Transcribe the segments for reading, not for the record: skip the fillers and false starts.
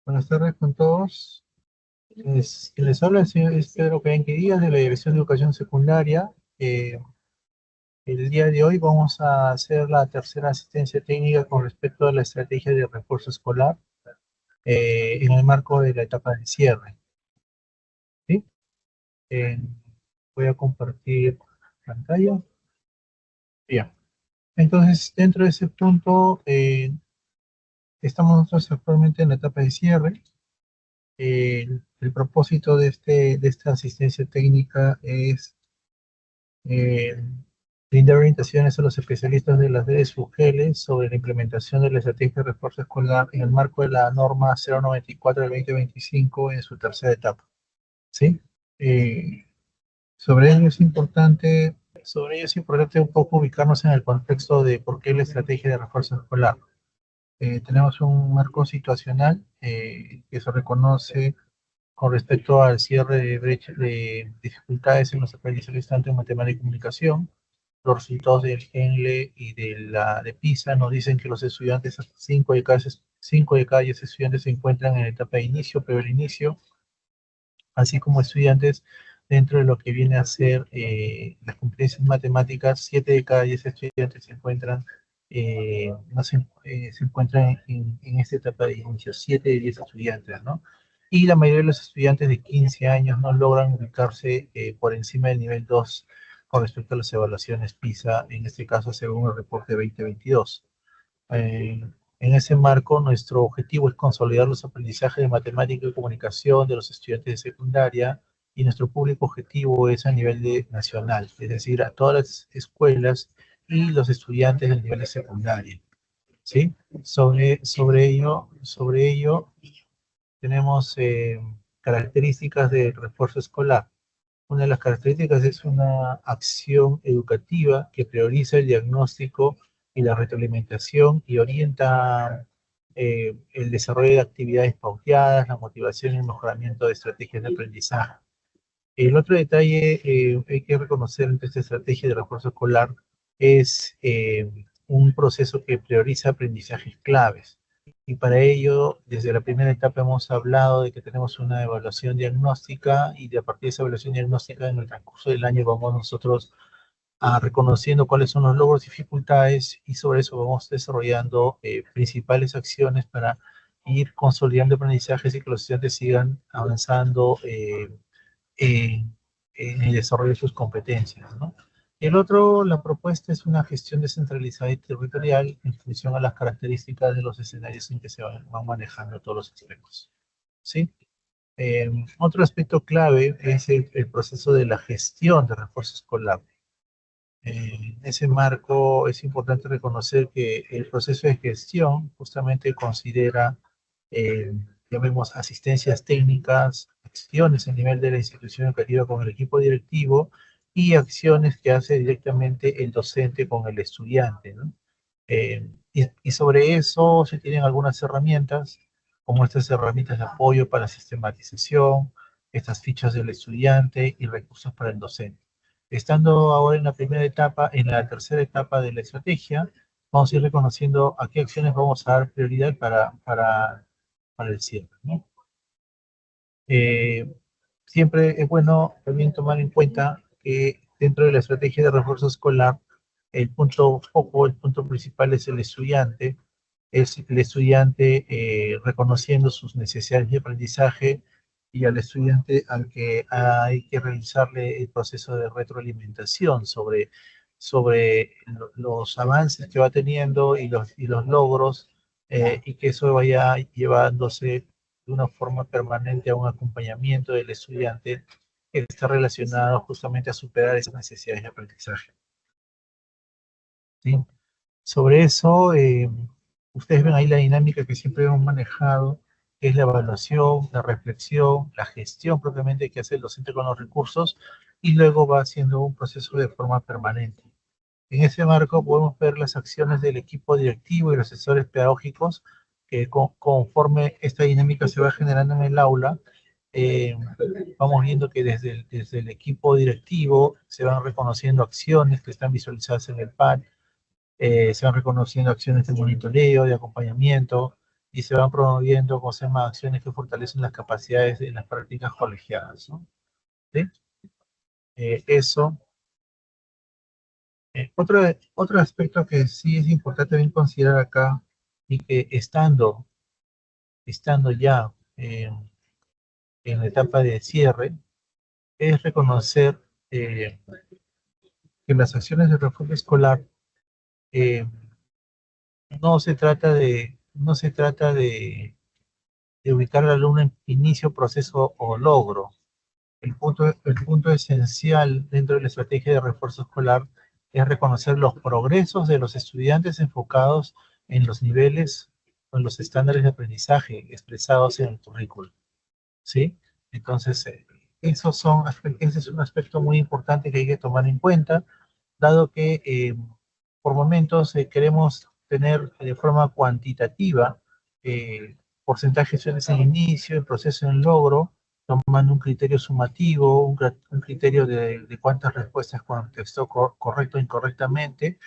Buenas tardes con todos. Quien les habla es Pedro Cayenque Díaz de la Dirección de Educación Secundaria. Eh, el día de hoy vamos a hacer la tercera asistencia técnica con respecto a la estrategia de refuerzo escolar en el marco de la etapa de cierre. ¿Sí? Eh, Voy a compartir pantalla. Bien. Entonces, dentro de ese punto, estamos nosotros actualmente en la etapa de cierre. El propósito de esta asistencia técnica es eh, brindar orientaciones a los especialistas de las redes UGEL sobre la implementación de la estrategia de refuerzo escolar en el marco de la norma 094 del 2025 en su tercera etapa. ¿Sí? Eh, sobre ello es importante un poco ubicarnos en el contexto de por qué la estrategia de refuerzo escolar. Tenemos un marco situacional que se reconoce con respecto al cierre de brecha de dificultades en los aprendizajes tanto en matemática y comunicación. Los resultados del GENLE y de PISA nos dicen que los estudiantes, 5 de cada 10 estudiantes se encuentran en la etapa de inicio, previo al inicio, así como estudiantes dentro de lo que viene a ser las competencias matemáticas. 7 de cada 10 estudiantes se encuentran, no se, se encuentran en esta etapa de inicio, 7 de 10 estudiantes, ¿no? Y la mayoría de los estudiantes de 15 años no logran ubicarse por encima del nivel 2 con respecto a las evaluaciones PISA, en este caso según el reporte 2022. Eh, en ese marco, nuestro objetivo es consolidar los aprendizajes de matemática y comunicación de los estudiantes de secundaria, y nuestro público objetivo es a nivel nacional, es decir, a todas las escuelas y los estudiantes del nivel de secundaria. ¿Sí? Sobre ello tenemos características del refuerzo escolar. Una de las características es una acción educativa que prioriza el diagnóstico y la retroalimentación y orienta el desarrollo de actividades pauteadas, la motivación y el mejoramiento de estrategias de aprendizaje. El otro detalle hay que reconocer entre esta estrategia de refuerzo escolar es un proceso que prioriza aprendizajes claves. Y para ello, desde la primera etapa hemos hablado de que tenemos una evaluación diagnóstica, y de a partir de esa evaluación diagnóstica en el transcurso del año vamos nosotros reconociendo cuáles son los logros y dificultades, y sobre eso vamos desarrollando principales acciones para ir consolidando aprendizajes y que los estudiantes sigan avanzando en, en el desarrollo de sus competencias, ¿no? El otro, la propuesta es una gestión descentralizada y territorial en función a las características de los escenarios en que se van manejando todos los aspectos, ¿sí? Otro aspecto clave es el proceso de la gestión de refuerzo escolar. En ese marco es importante reconocer que el proceso de gestión justamente considera, eh, llamemos, asistencias técnicas, acciones a nivel de la institución educativa con el equipo directivo, y acciones que hace directamente el docente con el estudiante, ¿no? Y sobre eso se tienen algunas herramientas, como estas herramientas de apoyo para sistematización, estas fichas del estudiante y recursos para el docente. Estando ahora en la primera etapa, en la tercera etapa de la estrategia, vamos a ir reconociendo a qué acciones vamos a dar prioridad para el cierre, ¿no? Eh, Siempre es bueno también tomar en cuenta que dentro de la estrategia de refuerzo escolar, el punto foco, el punto principal es el estudiante. Es el estudiante reconociendo sus necesidades de aprendizaje, y al estudiante al que hay que realizarle el proceso de retroalimentación sobre los avances que va teniendo y los logros, y que eso vaya llevándose de una forma permanente a un acompañamiento del estudiante que está relacionado justamente a superar esas necesidades de aprendizaje, ¿sí? Sobre eso, ustedes ven ahí la dinámica que siempre hemos manejado, que es la evaluación, la reflexión, la gestión propiamente que hace el docente con los recursos, y luego va haciendo un proceso de forma permanente. En ese marco podemos ver las acciones del equipo directivo y los asesores pedagógicos, que conforme esta dinámica se va generando en el aula, eh, vamos viendo que desde el equipo directivo se van reconociendo acciones que están visualizadas en el PAN, se van reconociendo acciones de monitoreo, de acompañamiento, y se van promoviendo, como se llama, acciones que fortalecen las capacidades en las prácticas colegiadas, ¿no? ¿Sí? Eso. Otro aspecto que sí es importante bien considerar acá, y que estando ya en la etapa de cierre, es reconocer que las acciones de refuerzo escolar eh, no se trata de ubicar al alumno en inicio, proceso o logro. El punto esencial dentro de la estrategia de refuerzo escolar es reconocer los progresos de los estudiantes enfocados en los niveles o en los estándares de aprendizaje expresados en el currículo, ¿sí? Entonces, ese es un aspecto muy importante que hay que tomar en cuenta, dado que por momentos queremos tener de forma cuantitativa eh, porcentajes en inicio, en proceso, en logro, tomando un criterio sumativo, un criterio de cuántas respuestas contestó correcto o incorrectamente,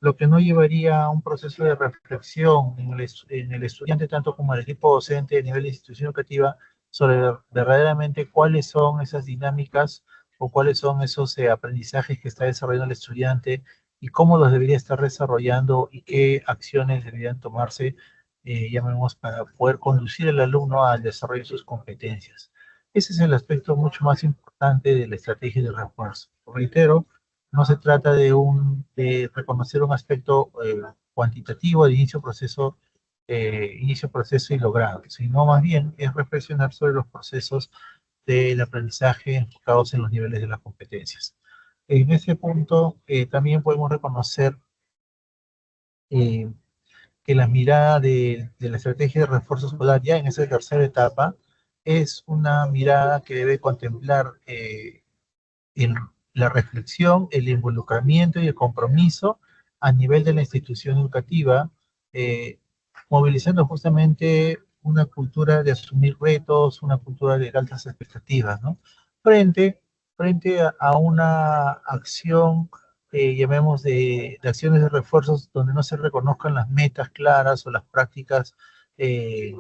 lo que no llevaría a un proceso de reflexión en el estudiante, tanto como en el equipo docente a nivel de institución educativa, sobre verdaderamente cuáles son esas dinámicas o cuáles son esos aprendizajes que está desarrollando el estudiante y cómo los debería estar desarrollando y qué acciones deberían tomarse, llamemos, para poder conducir al alumno al desarrollo de sus competencias. Ese es el aspecto mucho más importante de la estrategia de refuerzo. Reitero, no se trata de reconocer un aspecto cuantitativo de inicio, proceso y logrado, sino más bien es reflexionar sobre los procesos del aprendizaje enfocados en los niveles de las competencias. En ese punto también podemos reconocer eh, que la mirada de la estrategia de refuerzo escolar ya en esa tercera etapa es una mirada que debe contemplar el- la reflexión, el involucramiento y el compromiso a nivel de la institución educativa, eh, movilizando justamente una cultura de asumir retos, una cultura de altas expectativas, ¿no? Frente, frente a una acción, llamemos de acciones de refuerzos donde no se reconozcan las metas claras o las prácticas eh,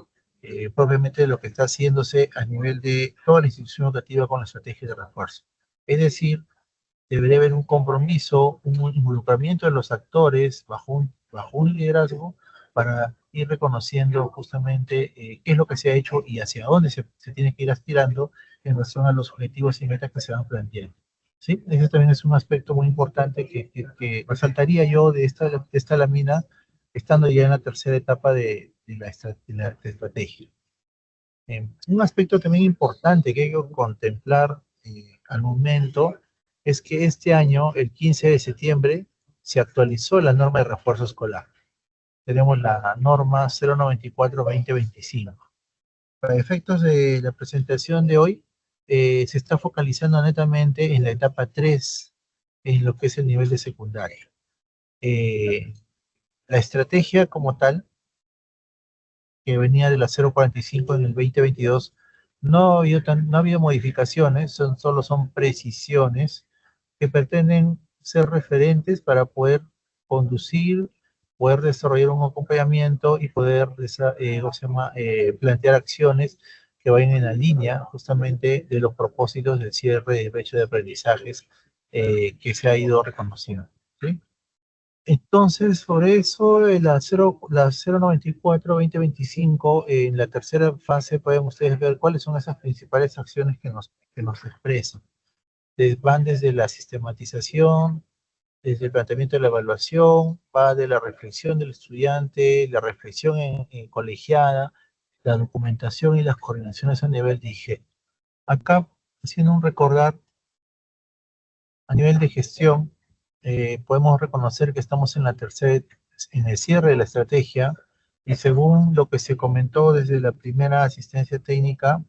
propiamente de lo que está haciéndose a nivel de toda la institución educativa con la estrategia de refuerzo. Es decir, debería haber un compromiso, un involucramiento de los actores bajo un liderazgo para ir reconociendo justamente qué es lo que se ha hecho y hacia dónde se tiene que ir aspirando en relación a los objetivos y metas que se van planteando. ¿Sí? Ese también es un aspecto muy importante que resaltaría yo de esta lámina, estando ya en la tercera etapa de la estrategia. Un aspecto también importante que hay que contemplar al momento es que este año, el 15 de septiembre, se actualizó la norma de refuerzo escolar. Tenemos la norma 094-2025. Para efectos de la presentación de hoy, se está focalizando netamente en la etapa 3, en lo que es el nivel de secundaria. Eh, la estrategia como tal, que venía de la 045 en el 2022, no ha habido modificaciones, solo son precisiones que pretenden ser referentes para poder conducir, poder desarrollar un acompañamiento y poder ¿cómo se llama? Plantear acciones que vayan en la línea justamente de los propósitos del cierre de brecha de aprendizajes que se ha ido reconociendo. ¿Sí? Entonces, sobre eso, la 094-2025, en la tercera fase pueden ustedes ver cuáles son esas principales acciones que nos expresan. Van desde la sistematización, desde el planteamiento de la evaluación, va de la reflexión del estudiante, la reflexión en colegiada, la documentación y las coordinaciones a nivel de IG. Acá, haciendo un recordar a nivel de gestión, podemos reconocer que estamos en el cierre de la estrategia y según lo que se comentó desde la primera asistencia técnica,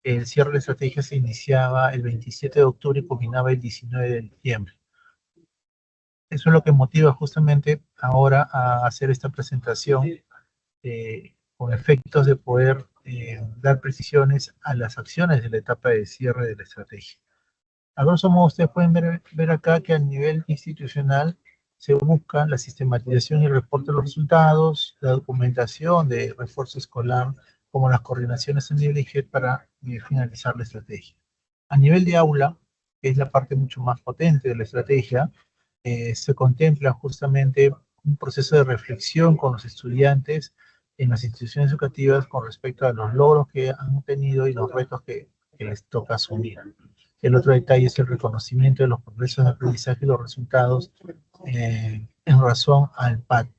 el cierre de la estrategia se iniciaba el 27 de octubre y culminaba el 19 de diciembre. Eso es lo que motiva justamente ahora a hacer esta presentación con efectos de poder dar precisiones a las acciones de la etapa de cierre de la estrategia. A grosso modo, ustedes pueden ver acá que a nivel institucional se busca la sistematización y el reporte de los resultados, la documentación de refuerzo escolar, como las coordinaciones a nivel IGED para finalizar la estrategia. A nivel de aula, que es la parte mucho más potente de la estrategia, se contempla justamente un proceso de reflexión con los estudiantes en las instituciones educativas con respecto a los logros que han tenido y los retos que les toca asumir. El otro detalle es el reconocimiento de los progresos de aprendizaje y los resultados en razón al PAT,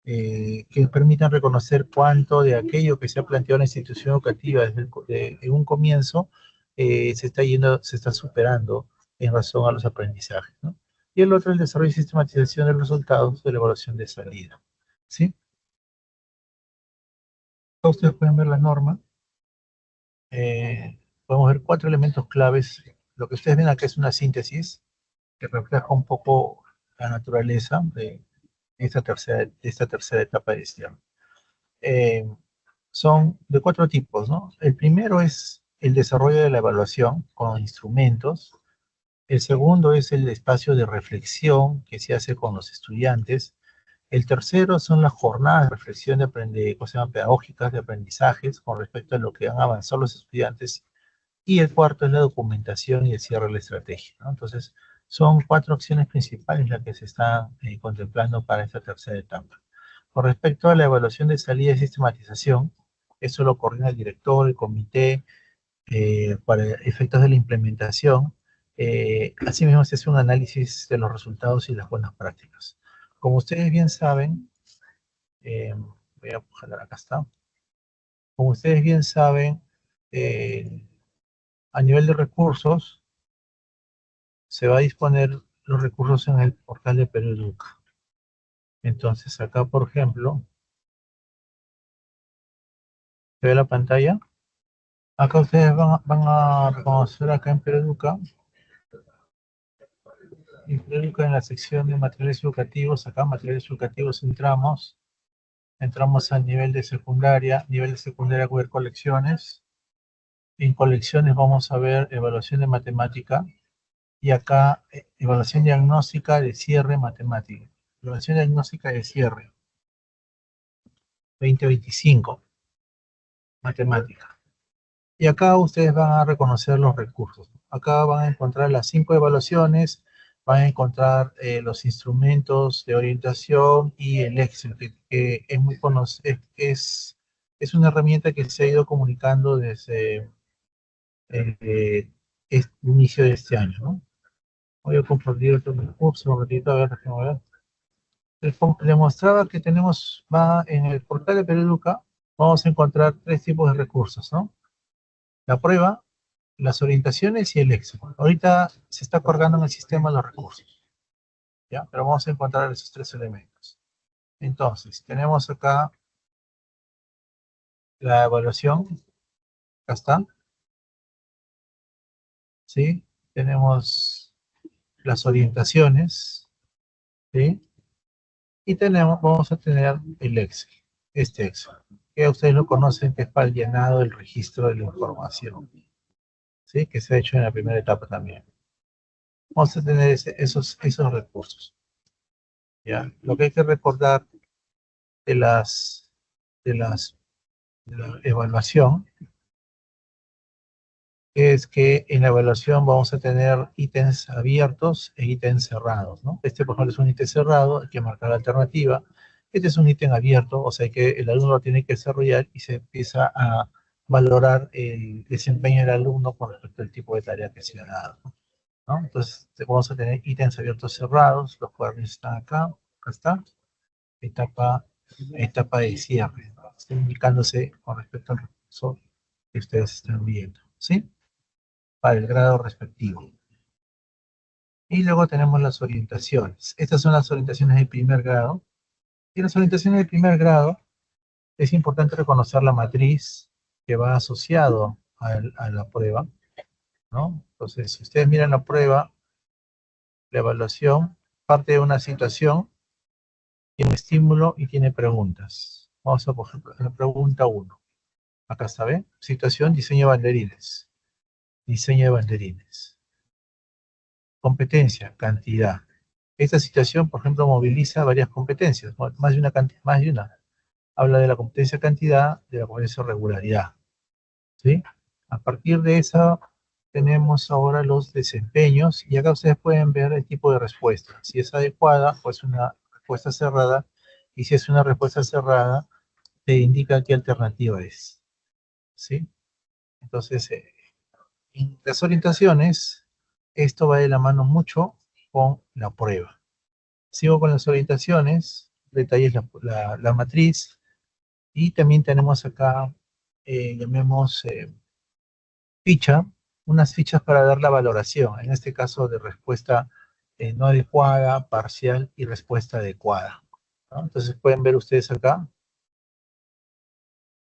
que permitan reconocer cuánto de aquello que se ha planteado en la institución educativa en un comienzo se está superando en razón a los aprendizajes, ¿no? Y el otro, el desarrollo y sistematización de los resultados de la evaluación de salida. ¿Sí? Ustedes pueden ver la norma. Podemos ver 4 elementos claves. Lo que ustedes ven acá es una síntesis que refleja un poco la naturaleza de esta tercera etapa de este año. Son de 4 tipos, ¿no? El primero es el desarrollo de la evaluación con instrumentos. El segundo es el espacio de reflexión que se hace con los estudiantes. El tercero son las jornadas de reflexión cosas pedagógicas, de aprendizajes con respecto a lo que han avanzado los estudiantes. Y el cuarto es la documentación y el cierre de la estrategia, ¿no? Entonces, son 4 acciones principales las que se están contemplando para esta tercera etapa. Con respecto a la evaluación de salida y sistematización, eso lo coordina el director, el comité, para efectos de la implementación. Asimismo, se hace un análisis de los resultados y las buenas prácticas. Como ustedes bien saben, voy a jalar acá está. Como ustedes bien saben, a nivel de recursos, se va a disponer los recursos en el portal de Perú Educa. Entonces, acá, por ejemplo, ¿se ve la pantalla? Acá ustedes van a reconocer acá en Perú Educa, en la sección de materiales educativos. Acá, materiales educativos, entramos al nivel de secundaria ver colecciones. En colecciones vamos a ver evaluación de matemática, y acá evaluación diagnóstica de cierre matemática. Evaluación diagnóstica de cierre 2025, matemática. Y acá ustedes van a reconocer los recursos. Acá van a encontrar las 5 evaluaciones, van a encontrar los instrumentos de orientación y el Excel, que es muy es una herramienta que se ha ido comunicando desde el inicio de este año, ¿no? Voy a compartir otro recurso un ratito, a ver, déjenme ver. Les mostraba que va en el portal de Perú Educa, vamos a encontrar 3 tipos de recursos, ¿no? La prueba, las orientaciones y el Excel. Ahorita se está cargando en el sistema los recursos, ¿ya? Pero vamos a encontrar esos 3 elementos. Entonces, tenemos acá la evaluación, acá está, ¿sí? Tenemos las orientaciones, ¿sí? Y vamos a tener el Excel, este Excel, que ustedes lo conocen, que es para el llenado del registro de la información, ¿sí? Que se ha hecho en la primera etapa también. Vamos a tener esos recursos, ¿ya? Lo que hay que recordar de las, de las, de la evaluación es que en la evaluación vamos a tener ítems abiertos e ítems cerrados, ¿no? Este, por ejemplo, es un ítem cerrado, hay que marcar la alternativa. Este es un ítem abierto, o sea que el alumno lo tiene que desarrollar y se empieza a valorar el desempeño del alumno con respecto al tipo de tarea que se ha dado, ¿no? Entonces, vamos a tener ítems abiertos cerrados, los cuadernos están acá está, etapa, etapa de cierre, ¿no? Está indicándose con respecto al recurso que ustedes están viendo, ¿sí? Para el grado respectivo. Y luego tenemos las orientaciones. Estas son las orientaciones de primer grado. Y las orientaciones de primer grado, es importante reconocer la matriz que va asociado a la prueba, ¿no? Entonces, si ustedes miran la prueba, la evaluación parte de una situación, tiene un estímulo y tiene preguntas. Vamos a coger la pregunta 1. Acá está, ¿ven? Situación, diseño de banderines. Diseño de banderines. Competencia, cantidad. Esta situación, por ejemplo, moviliza varias competencias, más de una. Habla de la competencia cantidad, de la competencia regularidad, ¿sí? A partir de eso, tenemos ahora los desempeños, y acá ustedes pueden ver el tipo de respuesta. Si es adecuada, pues una respuesta cerrada, y si es una respuesta cerrada, te indica qué alternativa es, ¿sí? Entonces, en las orientaciones, esto va de la mano mucho con la prueba. Sigo con las orientaciones, detalles la matriz, y también tenemos acá, llamemos ficha, unas fichas para dar la valoración, en este caso de respuesta no adecuada, parcial y respuesta adecuada, ¿no? Entonces pueden ver ustedes acá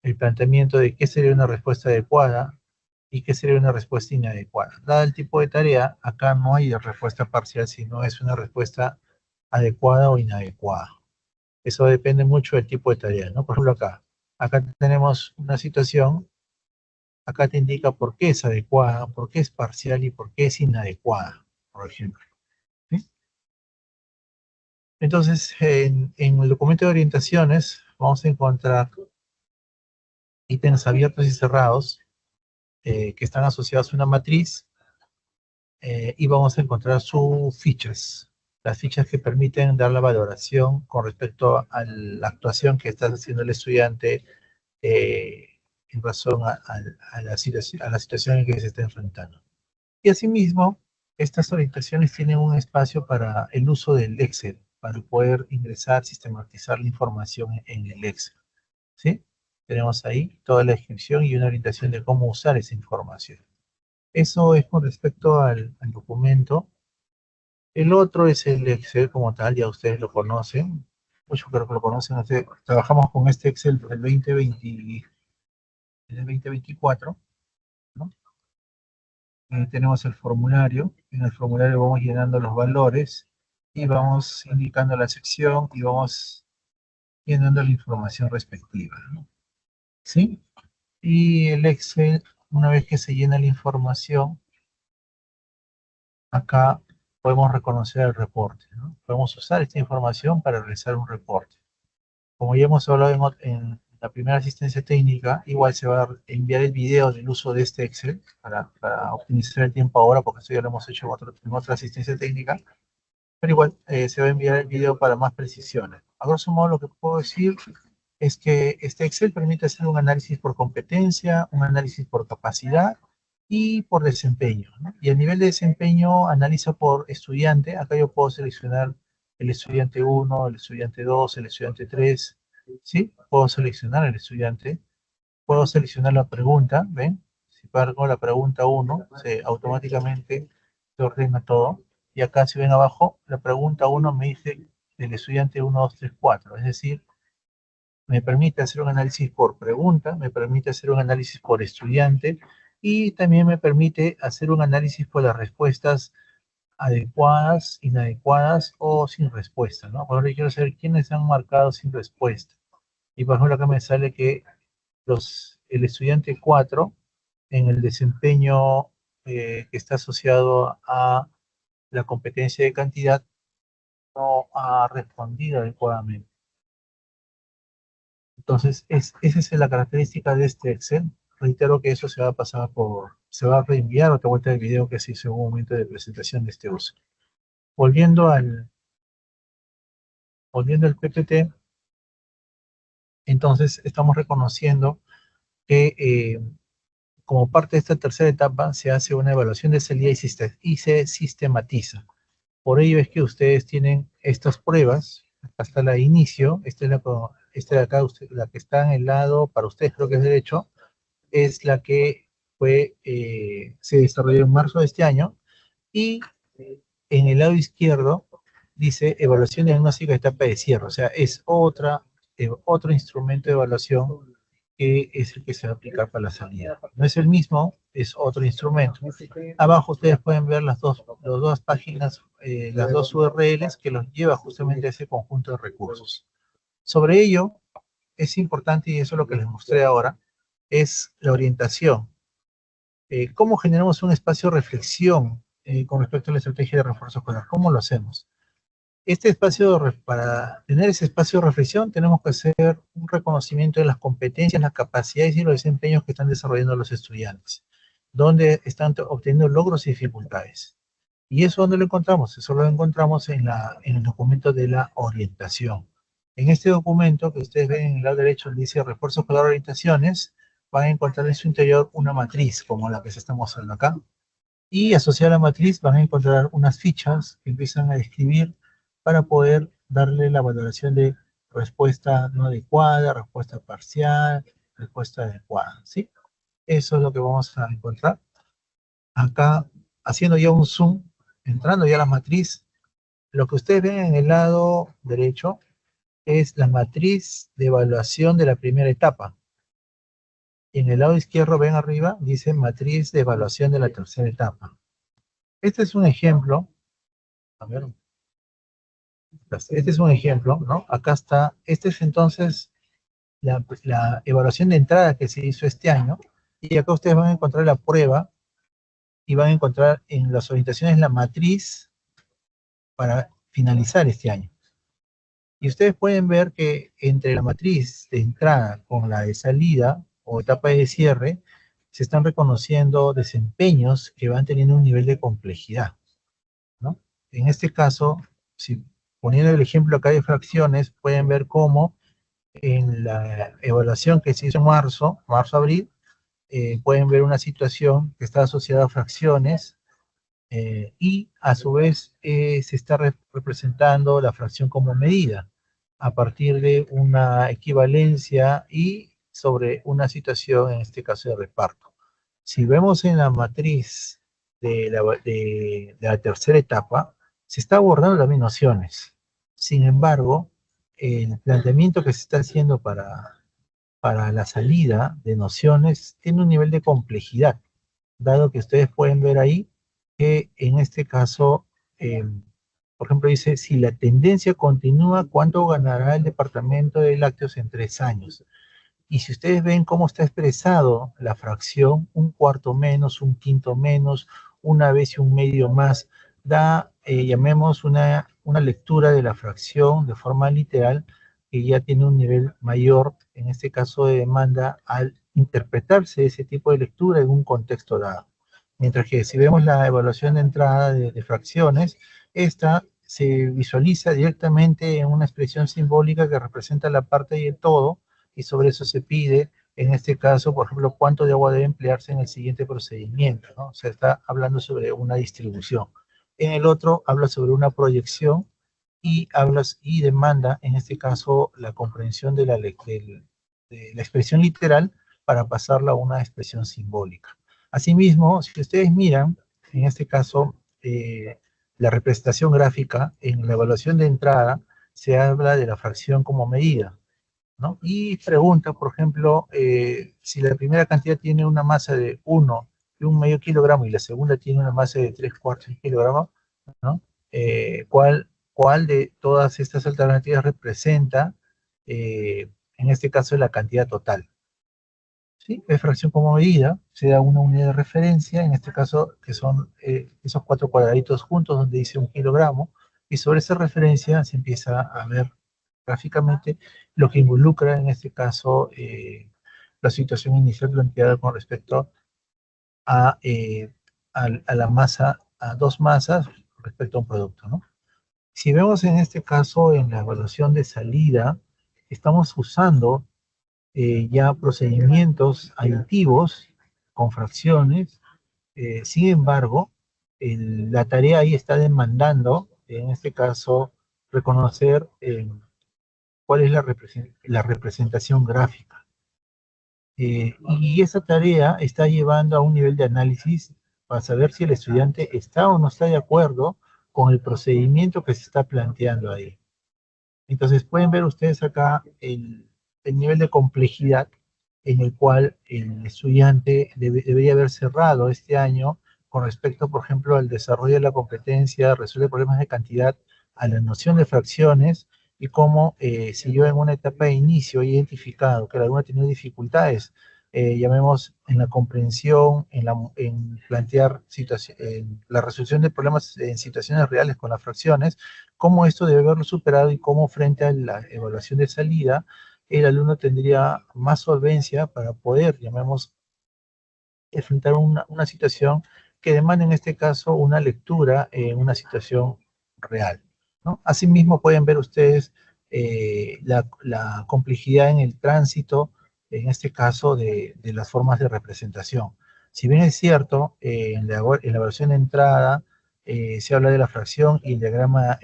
el planteamiento de qué sería una respuesta adecuada y qué sería una respuesta inadecuada. Dado el tipo de tarea, acá no hay respuesta parcial, sino es una respuesta adecuada o inadecuada. Eso depende mucho del tipo de tarea, ¿no? Por ejemplo, acá tenemos una situación, acá te indica por qué es adecuada, por qué es parcial y por qué es inadecuada, por ejemplo, ¿sí? Entonces, en el documento de orientaciones vamos a encontrar ítems abiertos y cerrados que están asociados a una matriz, y vamos a encontrar sus fichas, las fichas que permiten dar la valoración con respecto a la actuación que está haciendo el estudiante eh, en razón a la situación en que se está enfrentando. Y asimismo, estas orientaciones tienen un espacio para el uso del Excel, para poder ingresar, sistematizar la información en el Excel, ¿sí? Tenemos ahí toda la descripción y una orientación de cómo usar esa información. Eso es con respecto al documento. El otro es el Excel como tal, ya ustedes lo conocen. Muchos creo que lo conocen. Trabajamos con este Excel del 2020, del 2024, ¿no? Tenemos el formulario. En el formulario vamos llenando los valores y vamos indicando la sección y vamos llenando la información respectiva, ¿no? ¿Sí? Y el Excel, una vez que se llena la información, acá podemos reconocer el reporte, ¿no? Podemos usar esta información para realizar un reporte. Como ya hemos hablado en la primera asistencia técnica, igual se va a enviar el video del uso de este Excel para optimizar el tiempo ahora, porque eso ya lo hemos hecho en otra asistencia técnica, pero igual se va a enviar el video para más precisiones. A grosso modo, lo que puedo decir es que este Excel permite hacer un análisis por competencia, un análisis por capacidad y por desempeño, ¿no? Y a nivel de desempeño analiza por estudiante. Acá yo puedo seleccionar el estudiante 1, el estudiante 2, el estudiante 3, ¿sí? Puedo seleccionar el estudiante, puedo seleccionar la pregunta, ¿ven? Si cargo la pregunta 1, automáticamente se ordena todo. Y acá si ven abajo, la pregunta 1 me dice del estudiante 1, 2, 3, 4, es decir, me permite hacer un análisis por pregunta, me permite hacer un análisis por estudiante y también me permite hacer un análisis por las respuestas adecuadas, inadecuadas o sin respuesta, ¿no? Por ejemplo, quiero saber quiénes han marcado sin respuesta. Y por ejemplo, acá me sale que el estudiante 4 en el desempeño que está asociado a la competencia de cantidad no ha respondido adecuadamente. Entonces, esa es la característica de este Excel. Reitero que eso se va a reenviar otra vuelta del video que se hizo en un momento de presentación de este uso. Volviendo al, volviendo al PPT, entonces estamos reconociendo que como parte de esta tercera etapa se hace una evaluación de salida y se sistematiza. Por ello es que ustedes tienen estas pruebas, hasta la inicio, esta de acá, la que está en el lado, para ustedes creo que es derecho, es la que se desarrolló en marzo de este año, y en el lado izquierdo dice evaluación diagnóstica de etapa de cierre, o sea, es otro instrumento de evaluación que es el que se va a aplicar para la salida. No es el mismo, es otro instrumento. Abajo ustedes pueden ver las dos páginas, las dos URLs que los lleva justamente a ese conjunto de recursos. Sobre ello, es importante, y eso es lo que les mostré ahora, es la orientación. ¿Cómo generamos un espacio de reflexión con respecto a la estrategia de refuerzo escolar? ¿Cómo lo hacemos? Para tener ese espacio de reflexión, tenemos que hacer un reconocimiento de las competencias, las capacidades y los desempeños que están desarrollando los estudiantes, donde están obteniendo logros y dificultades. ¿Y eso dónde lo encontramos? Eso lo encontramos en el documento de la orientación. En este documento que ustedes ven en el lado derecho, donde dice refuerzo escolar orientaciones, van a encontrar en su interior una matriz, como la que se está mostrando acá. Y asociada a la matriz van a encontrar unas fichas que empiezan a describir para poder darle la valoración de respuesta no adecuada, respuesta parcial, respuesta adecuada, ¿sí? Eso es lo que vamos a encontrar. Acá, haciendo ya un zoom, entrando ya a la matriz, lo que ustedes ven en el lado derecho es la matriz de evaluación de la primera etapa. Y en el lado izquierdo, ven arriba, dice matriz de evaluación de la tercera etapa. Este es un ejemplo, a ver, este es un ejemplo, ¿no? Acá está, este es entonces la evaluación de entrada que se hizo este año, y acá ustedes van a encontrar la prueba, y van a encontrar en las orientaciones la matriz para finalizar este año. Y ustedes pueden ver que entre la matriz de entrada con la de salida o etapa de cierre, se están reconociendo desempeños que van teniendo un nivel de complejidad, ¿no? En este caso, si poniendo el ejemplo acá de fracciones, pueden ver cómo en la evaluación que se hizo en marzo-abril, pueden ver una situación que está asociada a fracciones, y a su vez se está representando la fracción como medida a partir de una equivalencia y sobre una situación, en este caso de reparto. Si vemos en la matriz de la tercera etapa, se está abordando las mismas nociones. Sin embargo, el planteamiento que se está haciendo para la salida de nociones tiene un nivel de complejidad, dado que ustedes pueden ver ahí que en este caso, eh, por ejemplo, dice, si la tendencia continúa, ¿cuánto ganará el departamento de lácteos en 3 años? Y si ustedes ven cómo está expresado la fracción, un cuarto menos, un quinto menos, una vez y un medio más, da, llamemos una lectura de la fracción de forma literal, que ya tiene un nivel mayor, en este caso de demanda, al interpretarse ese tipo de lectura en un contexto dado. Mientras que si vemos la evaluación de entrada de fracciones, esta se visualiza directamente en una expresión simbólica que representa la parte y el todo, y sobre eso se pide, en este caso, por ejemplo, cuánto de agua debe emplearse en el siguiente procedimiento, ¿no? Se está hablando sobre una distribución. En el otro habla sobre una proyección y demanda, en este caso, la comprensión de la expresión literal para pasarla a una expresión simbólica. Asimismo, si ustedes miran, en este caso, la representación gráfica, en la evaluación de entrada, se habla de la fracción como medida, ¿no? Y pregunta, por ejemplo, si la primera cantidad tiene una masa de 1,5 kilogramos y la segunda tiene una masa de 3/4 kilogramos, ¿no? ¿Cuál de todas estas alternativas representa, en este caso, la cantidad total? ¿Sí? Es fracción como medida, se da una unidad de referencia, en este caso, que son esos 4 cuadraditos juntos donde dice 1 kilogramo, y sobre esa referencia se empieza a ver gráficamente lo que involucra, en este caso, la situación inicial planteada con respecto a, a la masa, a dos masas respecto a un producto, ¿no? Si vemos en este caso en la evaluación de salida, estamos usando ya procedimientos aditivos con fracciones. Sin embargo, la tarea ahí está demandando, en este caso, reconocer cuál es la representación gráfica. Y esa tarea está llevando a un nivel de análisis para saber si el estudiante está o no está de acuerdo con el procedimiento que se está planteando ahí. Entonces pueden ver ustedes acá el nivel de complejidad en el cual el estudiante debería haber cerrado este año con respecto, por ejemplo, al desarrollo de la competencia, resolver problemas de cantidad, a la noción de fracciones, y cómo si yo en una etapa de inicio he identificado que el alumno ha tenido dificultades, llamemos en la comprensión, en plantear en la resolución de problemas en situaciones reales con las fracciones, cómo esto debe haberlo superado y cómo frente a la evaluación de salida, el alumno tendría más solvencia para poder, llamemos, enfrentar una situación que demanda en este caso una lectura en una situación real, ¿no? Asimismo pueden ver ustedes la complejidad en el tránsito, en este caso de las formas de representación. Si bien es cierto, en la versión de entrada se habla de la fracción y el diagrama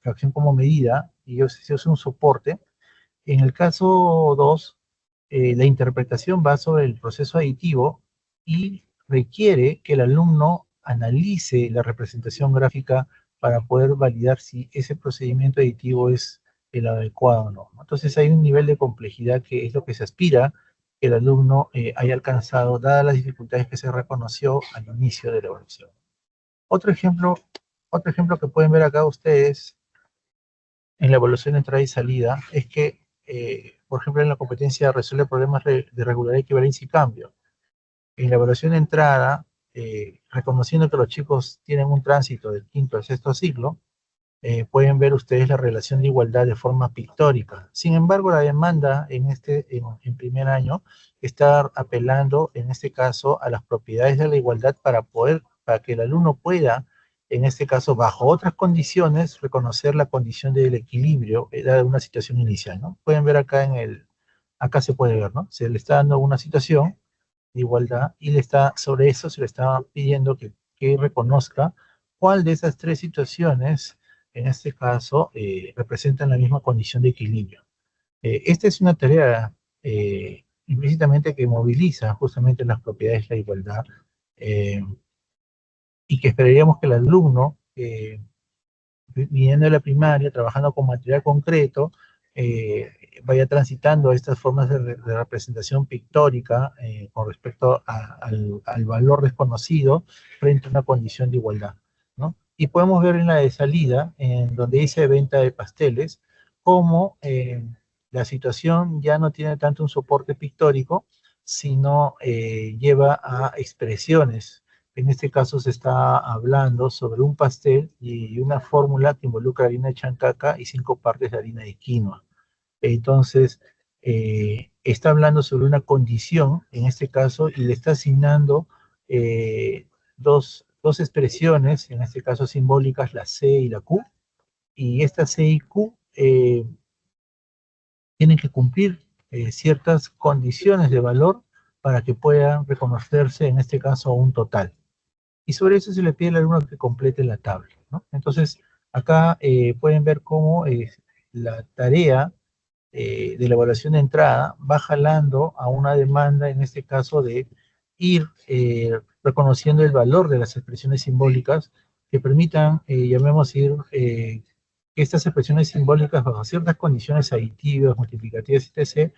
fracción como medida, y ellos es un soporte. En el caso 2 la interpretación va sobre el proceso aditivo y requiere que el alumno analice la representación gráfica para poder validar si ese procedimiento aditivo es el adecuado o no. Entonces hay un nivel de complejidad que es lo que se aspira que el alumno haya alcanzado, dadas las dificultades que se reconoció al inicio de la evaluación. Otro ejemplo, otro ejemplo que pueden ver acá ustedes en la evaluación de entrada y salida es que, por ejemplo, en la competencia resuelve problemas de regularidad, equivalencia y cambio. En la evaluación de entrada, reconociendo que los chicos tienen un tránsito del quinto al sexto siglo, pueden ver ustedes la relación de igualdad de forma pictórica. Sin embargo, la demanda en primer año está apelando, en este caso, a las propiedades de la igualdad para que el alumno pueda, en este caso, bajo otras condiciones, reconocer la condición del equilibrio, de una situación inicial, ¿no? Pueden ver acá acá se puede ver, ¿no? Se le está dando una situación de igualdad y sobre eso se le está pidiendo que reconozca cuál de esas tres situaciones, en este caso, representan la misma condición de equilibrio. Esta es una tarea implícitamente que moviliza justamente las propiedades de la igualdad eh, y que esperaríamos que el alumno, viniendo de la primaria, trabajando con material concreto, eh, vaya transitando estas formas de representación pictórica con respecto al valor desconocido frente a una condición de igualdad, ¿no? Y podemos ver en la de salida, en donde dice venta de pasteles, cómo la situación ya no tiene tanto un soporte pictórico, sino lleva a expresiones. En este caso se está hablando sobre un pastel y una fórmula que involucra harina de chancaca y 5 partes de harina de quinoa. Entonces, está hablando sobre una condición, en este caso, y le está asignando dos expresiones, en este caso simbólicas, la C y la Q, y esta C y Q tienen que cumplir ciertas condiciones de valor para que puedan reconocerse, en este caso, un total. Y sobre eso se le pide al alumno que complete la tabla, ¿no? Entonces, acá pueden ver cómo la tarea de la evaluación de entrada va jalando a una demanda, en este caso, de ir reconociendo el valor de las expresiones simbólicas que permitan, llamemos ir, que estas expresiones simbólicas, bajo ciertas condiciones aditivas, multiplicativas, etc.,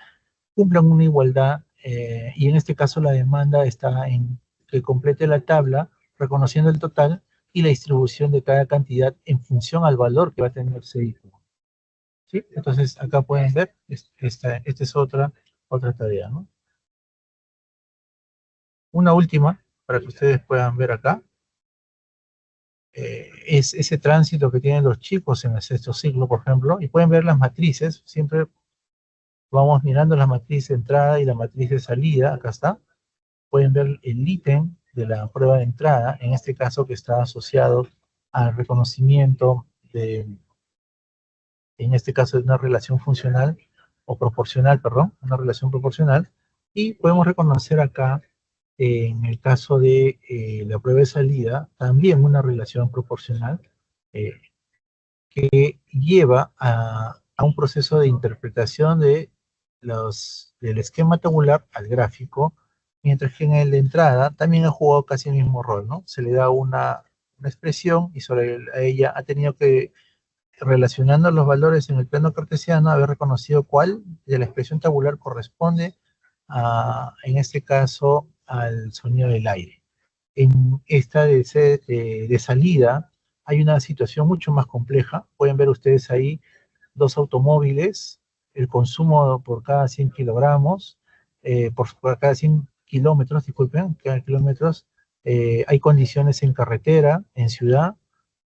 cumplan una igualdad, y en este caso la demanda está en que complete la tabla reconociendo el total y la distribución de cada cantidad en función al valor que va a tener C1. ¿Sí? Entonces acá pueden ver, esta es otra tarea, ¿no? Una última, para que ustedes puedan ver acá, es ese tránsito que tienen los chicos en el sexto ciclo, por ejemplo, y pueden ver las matrices, siempre vamos mirando la matriz de entrada y la matriz de salida, acá está, pueden ver el ítem de la prueba de entrada, en este caso que está asociado al reconocimiento en este caso de una relación funcional o proporcional, perdón, una relación proporcional, y podemos reconocer acá, en el caso de la prueba de salida, también una relación proporcional eh, que lleva a un proceso de interpretación del esquema tabular al gráfico, mientras que en el de entrada también ha jugado casi el mismo rol, ¿no? Se le da una expresión y sobre ella ha tenido que, relacionando los valores en el plano cartesiano, haber reconocido cuál de la expresión tabular corresponde en este caso, al sonido del aire. En esta de salida hay una situación mucho más compleja. Pueden ver ustedes ahí dos automóviles, el consumo por cada 100 kilogramos, por cada 100 kilómetros, disculpen, cada kilómetros, hay condiciones en carretera, en ciudad,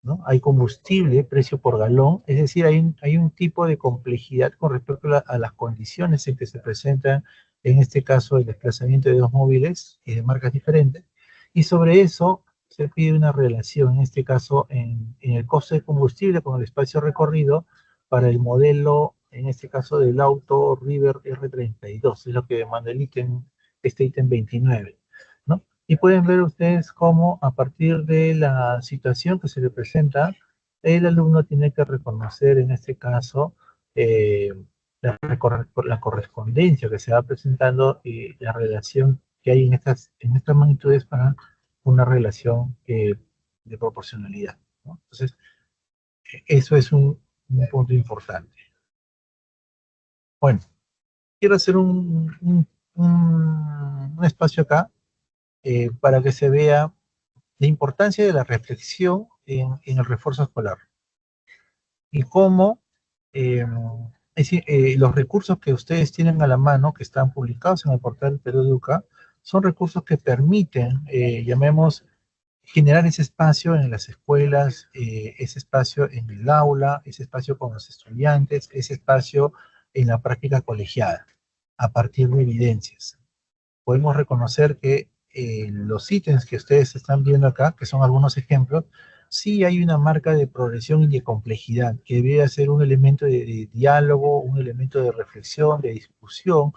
¿no? Hay combustible, precio por galón, es decir, hay un tipo de complejidad con respecto a las condiciones en que se presentan, en este caso, el desplazamiento de dos móviles y de marcas diferentes, y sobre eso se pide una relación, en este caso, en el costo de combustible con el espacio recorrido para el modelo, en este caso, del auto River R32, es lo que demanda el ítem, este ítem 29, ¿no? Y pueden ver ustedes cómo a partir de la situación que se le presenta, el alumno tiene que reconocer en este caso eh, la correspondencia que se va presentando y la relación que hay en estas magnitudes para una relación de proporcionalidad, ¿no? Entonces, eso es un punto importante. Bueno, quiero hacer un espacio acá para que se vea la importancia de la reflexión en el refuerzo escolar y cómo eh, los recursos que ustedes tienen a la mano, que están publicados en el portal Perú Educa, son recursos que permiten, llamemos, generar ese espacio en las escuelas, ese espacio en el aula, ese espacio con los estudiantes, ese espacio en la práctica colegiada, a partir de evidencias. Podemos reconocer que los ítems que ustedes están viendo acá, que son algunos ejemplos, sí hay una marca de progresión y de complejidad, que debe ser un elemento de diálogo, un elemento de reflexión, de discusión,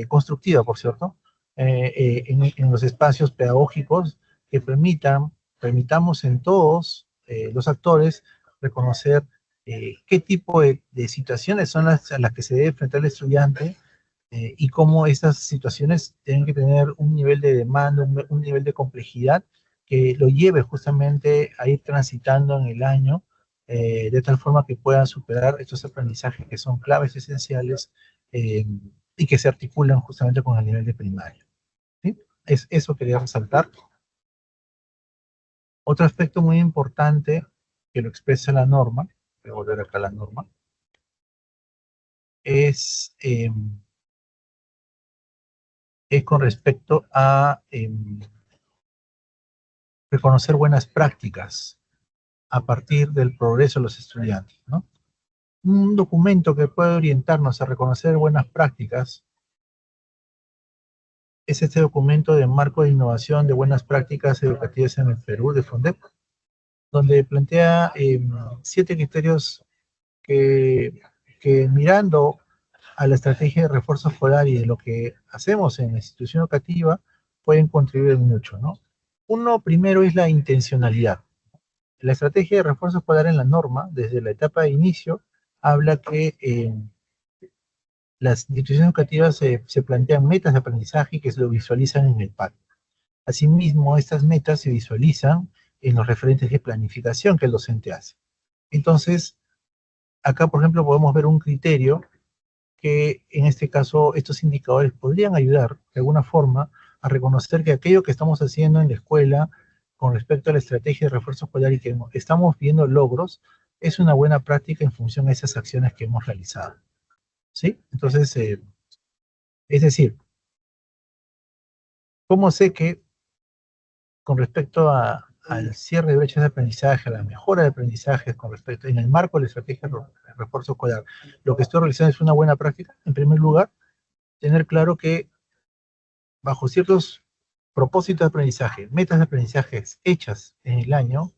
constructiva, por cierto, en los espacios pedagógicos que permitamos en todos los actores reconocer qué tipo de situaciones son a las que se debe enfrentar el estudiante y cómo estas situaciones tienen que tener un nivel de demanda, un nivel de complejidad que lo lleve justamente a ir transitando en el año, de tal forma que puedan superar estos aprendizajes que son claves esenciales y que se articulan justamente con el nivel de primaria, ¿sí? Eso quería resaltar. Otro aspecto muy importante que lo expresa la norma, voy a volver acá a la norma, es, eh, es con respecto a reconocer buenas prácticas a partir del progreso de los estudiantes, ¿no? Un documento que puede orientarnos a reconocer buenas prácticas es este documento de marco de innovación de buenas prácticas educativas en el Perú, de FONDEP, donde plantea 7 criterios que, que mirando a la estrategia de refuerzo escolar y de lo que hacemos en la institución educativa, pueden contribuir mucho, ¿no? Uno primero es la intencionalidad. La estrategia de refuerzo escolar en la norma, desde la etapa de inicio, habla que las instituciones educativas se plantean metas de aprendizaje que se lo visualizan en el PAC. Asimismo, estas metas se visualizan en los referentes de planificación que el docente hace. Entonces, acá, por ejemplo, podemos ver un criterio que, en este caso, estos indicadores podrían ayudar de alguna forma a reconocer que aquello que estamos haciendo en la escuela con respecto a la estrategia de refuerzo escolar y que estamos viendo logros, es una buena práctica en función a esas acciones que hemos realizado, ¿sí? Entonces, es decir, ¿cómo sé que con respecto al cierre de brechas de aprendizaje, a la mejora de aprendizaje con respecto, en el marco de la estrategia de refuerzo escolar, lo que estoy realizando es una buena práctica? En primer lugar, tener claro que bajo ciertos propósitos de aprendizaje, metas de aprendizaje hechas en el año,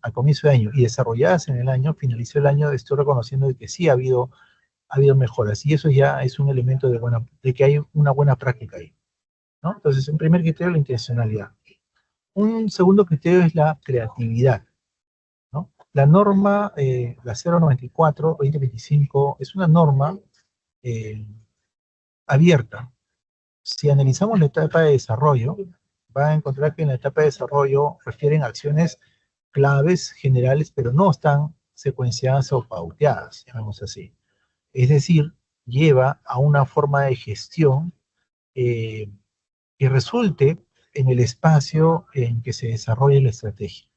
al comienzo de año y desarrolladas en el año, finalizó el año, estoy reconociendo de que sí ha habido mejoras y eso ya es un elemento de que hay una buena práctica ahí, ¿no? Entonces, en primer criterio, la intencionalidad. Un segundo criterio es la creatividad, ¿no? La norma, la 094-2025, es una norma eh, abierta. Si analizamos la etapa de desarrollo, va a encontrar que en la etapa de desarrollo refieren acciones claves generales, pero no están secuenciadas o pauteadas, llamemos así. Es decir, lleva a una forma de gestión eh, que resulte en el espacio en que se desarrolla la estrategia.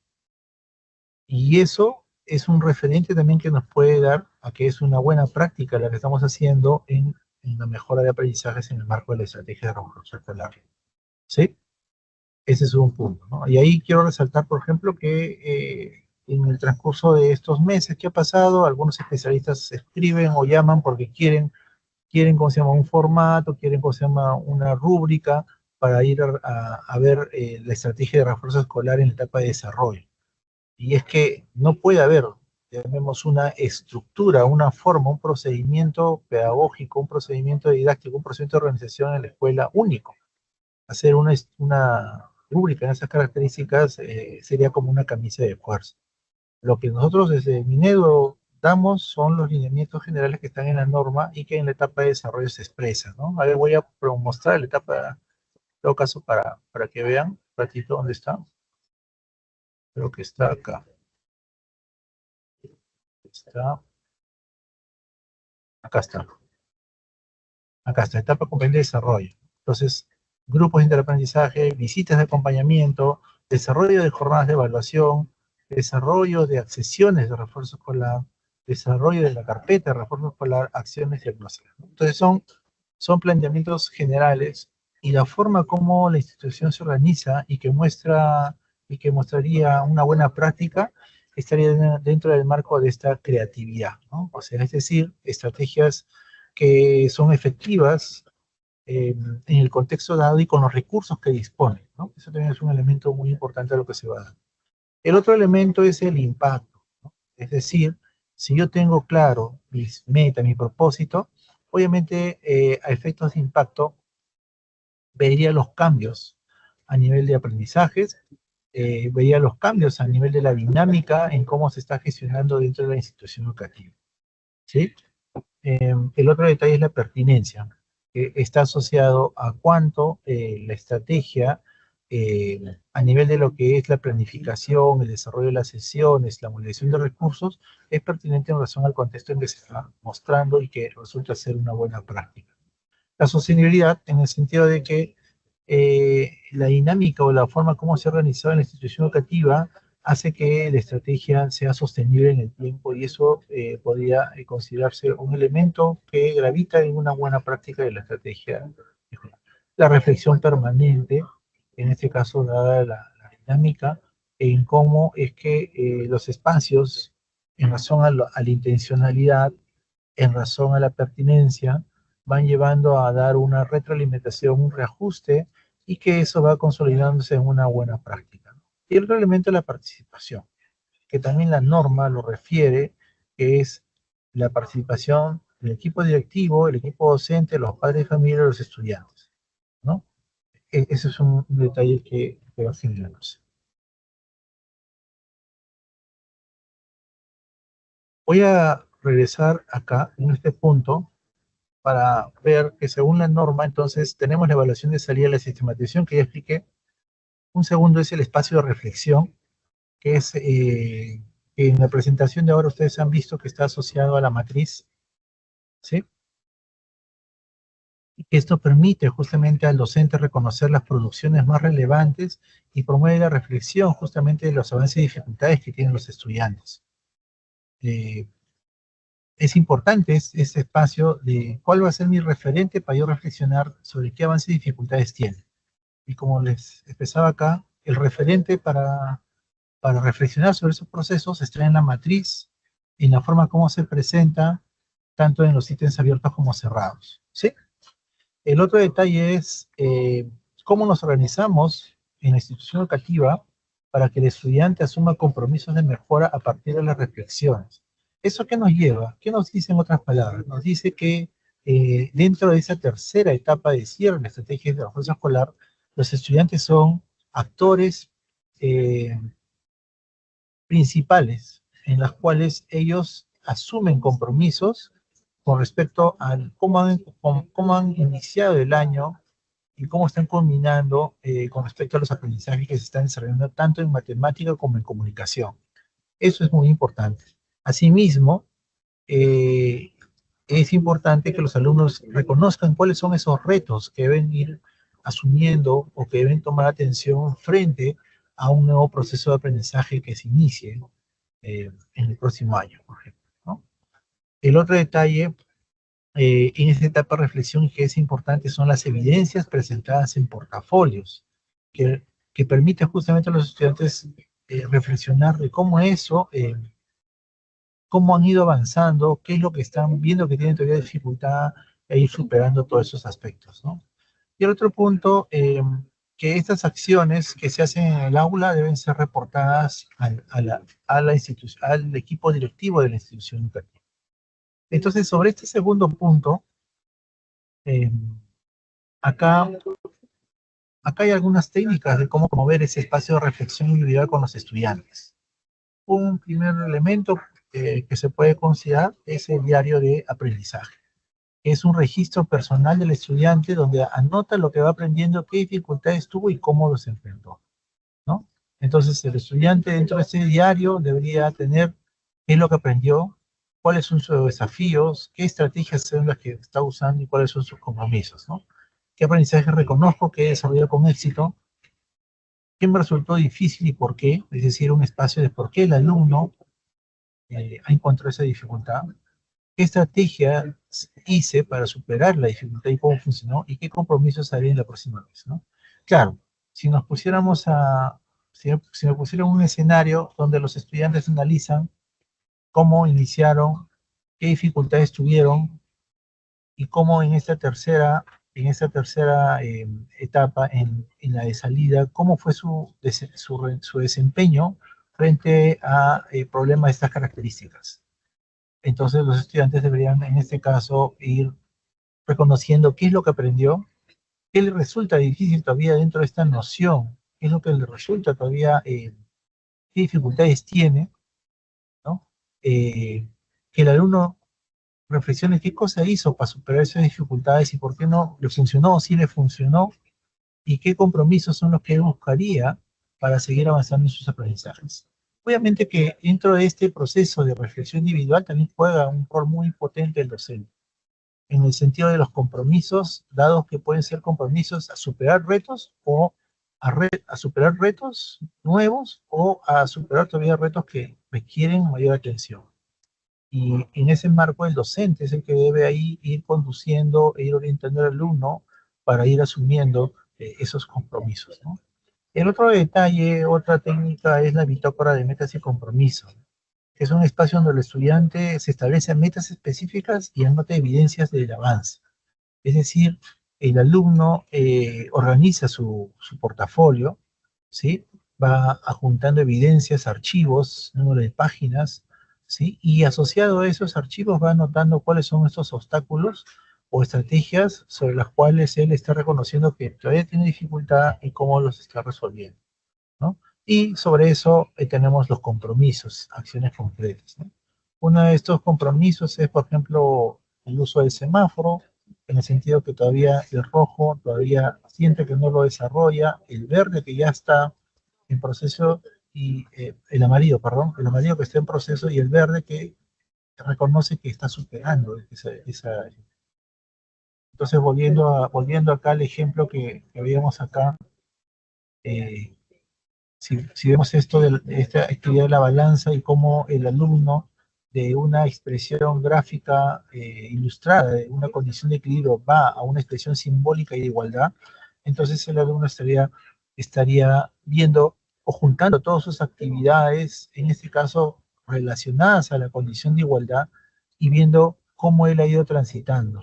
Y eso es un referente también que nos puede dar a que es una buena práctica la que estamos haciendo en la mejora de aprendizajes en el marco de la estrategia de revolución escolar. ¿Sí? Ese es un punto, ¿no? Y ahí quiero resaltar, por ejemplo, que en el transcurso de estos meses que ha pasado, algunos especialistas escriben o llaman porque quieren, ¿cómo se llama?, un formato, quieren, ¿cómo se llama?, una rúbrica para ir a ver la estrategia de refuerzo escolar en la etapa de desarrollo. Y es que no puede haber, llamemos, una estructura, una forma, un procedimiento pedagógico, un procedimiento didáctico, un procedimiento de organización en la escuela único. Hacer una rúbrica en esas características sería como una camisa de fuerza. Lo que nosotros desde Minedo damos son los lineamientos generales que están en la norma y que en la etapa de desarrollo se expresan, ¿no? A ver, voy a mostrar la etapa, en todo caso, para que vean un ratito dónde está. Creo que está acá. Está, acá está. Acá está, etapa comprende desarrollo. Entonces, grupos de interaprendizaje, visitas de acompañamiento, desarrollo de jornadas de evaluación, desarrollo de accesiones de refuerzo escolar, desarrollo de la carpeta de refuerzo escolar, acciones diagnósticas. Entonces, son planteamientos generales y la forma como la institución se organiza y que mostraría una buena práctica estaría dentro del marco de esta creatividad, ¿no? O sea, es decir, estrategias que son efectivas en el contexto dado y con los recursos que disponen, ¿no? Eso también es un elemento muy importante de lo que se va a dar. El otro elemento es el impacto, ¿no? Es decir, si yo tengo claro mis metas, mi propósito, obviamente a efectos de impacto vería los cambios a nivel de aprendizajes, vería los cambios a nivel de la dinámica en cómo se está gestionando dentro de la institución educativa, ¿sí? El otro detalle es la pertinencia, que está asociado a cuánto la estrategia a nivel de lo que es la planificación, el desarrollo de las sesiones, la movilización de recursos, es pertinente en relación al contexto en que se está mostrando y que resulta ser una buena práctica. La sostenibilidad en el sentido de que la dinámica o la forma como se ha organizado en la institución educativa hace que la estrategia sea sostenible en el tiempo y eso podría considerarse un elemento que gravita en una buena práctica de la estrategia. La reflexión permanente, en este caso dada la dinámica, en cómo es que los espacios, en razón a la intencionalidad, en razón a la pertinencia, van llevando a dar una retroalimentación, un reajuste, y que eso va consolidándose en una buena práctica. Y el otro elemento es la participación, que también la norma lo refiere, que es la participación del equipo directivo, el equipo docente, los padres de familia y los estudiantes, ¿no? Ese es un detalle que va generándose. Voy a regresar acá, en este punto, para ver que según la norma, entonces, tenemos la evaluación de salida de la sistematización, que ya expliqué. Un segundo es el espacio de reflexión, que es que en la presentación de ahora ustedes han visto que está asociado a la matriz, ¿sí? Y que esto permite justamente al docente reconocer las producciones más relevantes y promueve la reflexión justamente de los avances y dificultades que tienen los estudiantes. Eh, es importante este espacio de cuál va a ser mi referente para yo reflexionar sobre qué avances y dificultades tiene. Y como les expresaba acá, el referente para reflexionar sobre esos procesos está en la matriz, en la forma como se presenta, tanto en los ítems abiertos como cerrados, ¿sí? El otro detalle es cómo nos organizamos en la institución educativa para que el estudiante asuma compromisos de mejora a partir de las reflexiones. ¿Eso qué nos lleva? ¿Qué nos dice en otras palabras? Nos dice que dentro de esa tercera etapa de cierre de la estrategia de refuerzo escolar, los estudiantes son actores eh, principales en las cuales ellos asumen compromisos con respecto a cómo han iniciado el año y cómo están combinando con respecto a los aprendizajes que se están desarrollando tanto en matemática como en comunicación. Eso es muy importante. Asimismo, eh, es importante que los alumnos reconozcan cuáles son esos retos que deben ir asumiendo o que deben tomar atención frente a un nuevo proceso de aprendizaje que se inicie en el próximo año, por ejemplo, ¿no? El otro detalle en esta etapa de reflexión que es importante son las evidencias presentadas en portafolios, que, que permiten justamente a los estudiantes reflexionar de cómo eso, cómo han ido avanzando, qué es lo que están viendo que tienen todavía dificultad e ir superando todos esos aspectos, ¿no? Y el otro punto, que estas acciones que se hacen en el aula deben ser reportadas al equipo directivo de la institución educativa. Entonces, sobre este segundo punto, eh, acá, acá hay algunas técnicas de cómo promover ese espacio de reflexión individual con los estudiantes. Un primer elemento que se puede considerar es el diario de aprendizaje. Es un registro personal del estudiante donde anota lo que va aprendiendo, qué dificultades tuvo y cómo los enfrentó, ¿no? Entonces, el estudiante dentro de este diario debería tener qué es lo que aprendió, cuáles son sus desafíos, qué estrategias son las que está usando y cuáles son sus compromisos, ¿no? ¿Qué aprendizaje reconozco que he desarrollado con éxito? ¿Qué me resultó difícil y por qué? Es decir, un espacio de por qué el alumno ha encontrado esa dificultad. ¿Qué estrategia hice para superar la dificultad y cómo funcionó? ¿Y qué compromisos haré en la próxima vez, ¿no? Claro, si nos pusiéramos a, si me pusieran un escenario donde los estudiantes analizan cómo iniciaron, qué dificultades tuvieron y cómo en esta tercera etapa, en la de salida, cómo fue su desempeño frente a problemas de estas características. Entonces los estudiantes deberían, en este caso, ir reconociendo qué es lo que aprendió, qué le resulta difícil todavía dentro de esta noción, qué es lo que le resulta todavía, qué dificultades tiene, ¿no? Que el alumno reflexione qué cosa hizo para superar esas dificultades y por qué no le funcionó, si le funcionó, y qué compromisos son los que él buscaría para seguir avanzando en sus aprendizajes. Obviamente que dentro de este proceso de reflexión individual también juega un rol muy potente el docente, en el sentido de los compromisos, dados que pueden ser compromisos a superar retos o a superar retos nuevos o a superar todavía retos que requieren mayor atención. Y en ese marco el docente es el que debe ahí ir conduciendo e ir orientando al alumno para ir asumiendo esos compromisos, ¿no? El otro detalle, otra técnica es la bitácora de metas y compromisos, que es un espacio donde el estudiante se establece metas específicas y anota evidencias del avance. Es decir, el alumno organiza su portafolio, ¿sí? Va adjuntando evidencias, archivos, número de páginas, ¿sí? Y asociado a esos archivos va anotando cuáles son estos obstáculos o estrategias sobre las cuales él está reconociendo que todavía tiene dificultad y cómo los está resolviendo, ¿no? Y sobre eso tenemos los compromisos, acciones concretas, ¿no? Uno de estos compromisos es, por ejemplo, el uso del semáforo, en el sentido que todavía el rojo todavía siente que no lo desarrolla, el verde que ya está en proceso y el amarillo, perdón, el amarillo que está en proceso y el verde que reconoce que está superando esa. Entonces, volviendo acá al ejemplo que veíamos acá, eh, si vemos esto de esta actividad de la balanza y cómo el alumno de una expresión gráfica ilustrada, de una condición de equilibrio, va a una expresión simbólica y de igualdad, entonces el alumno estaría viendo o juntando todas sus actividades, en este caso relacionadas a la condición de igualdad, y viendo cómo él ha ido transitando,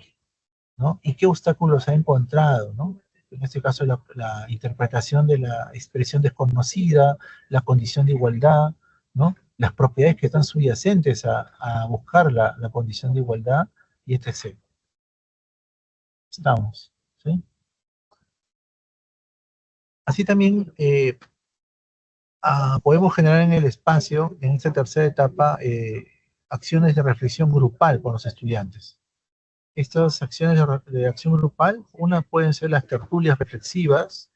¿no? Y qué obstáculos ha encontrado, ¿no? En este caso, la interpretación de la expresión desconocida, la condición de igualdad, ¿no? Las propiedades que están subyacentes a buscar la condición de igualdad, y etc. Estamos, ¿sí? Así también podemos generar en el espacio, en esta tercera etapa, acciones de reflexión grupal con los estudiantes. Estas acciones de acción grupal, una pueden ser las tertulias reflexivas,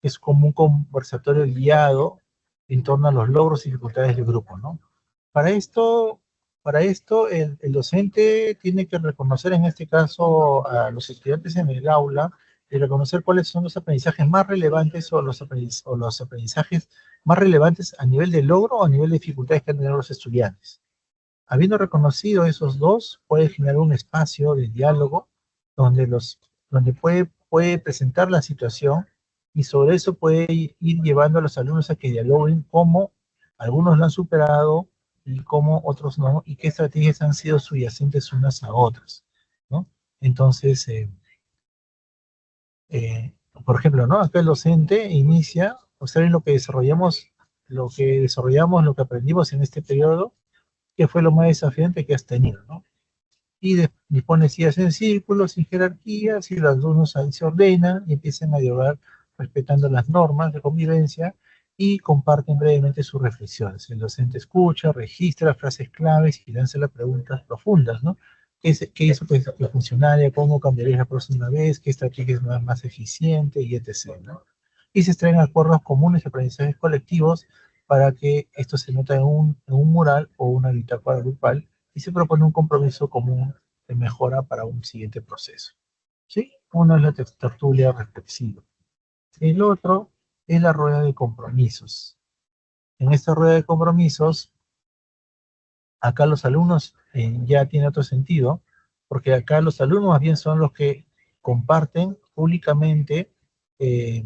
que es como un conversatorio guiado en torno a los logros y dificultades del grupo, ¿no? Para esto, para esto el docente tiene que reconocer en este caso a los estudiantes en el aula y reconocer cuáles son los aprendizajes más relevantes o los aprendizajes más relevantes a nivel de logro o a nivel de dificultades que han tenido los estudiantes. Habiendo reconocido esos dos, puede generar un espacio de diálogo donde, donde puede presentar la situación y sobre eso puede ir llevando a los alumnos a que dialoguen cómo algunos lo han superado y cómo otros no, y qué estrategias han sido subyacentes unas a otras, ¿no? Entonces, eh, por ejemplo, ¿no? Acá el docente inicia, observen lo que aprendimos en este periodo, qué fue lo más desafiante que has tenido, ¿no? Y dispone sillas en círculos, sin jerarquías, y los alumnos ahí se ordenan y empiezan a dialogar respetando las normas de convivencia y comparten brevemente sus reflexiones. El docente escucha, registra frases claves y lanza las preguntas profundas, ¿no? ¿Qué hizo que funcionara? ¿Cómo cambiaría la próxima vez? ¿Qué estrategia es más eficiente? Y etc., ¿no? Y se extraen acuerdos comunes y aprendizajes colectivos para que esto se meta en un mural o una bitácora grupal y se propone un compromiso común de mejora para un siguiente proceso. ¿Sí? Uno es la tertulia reflexiva. El otro es la rueda de compromisos. En esta rueda de compromisos, acá los alumnos ya tiene otro sentido, porque acá los alumnos más bien son los que comparten públicamente eh,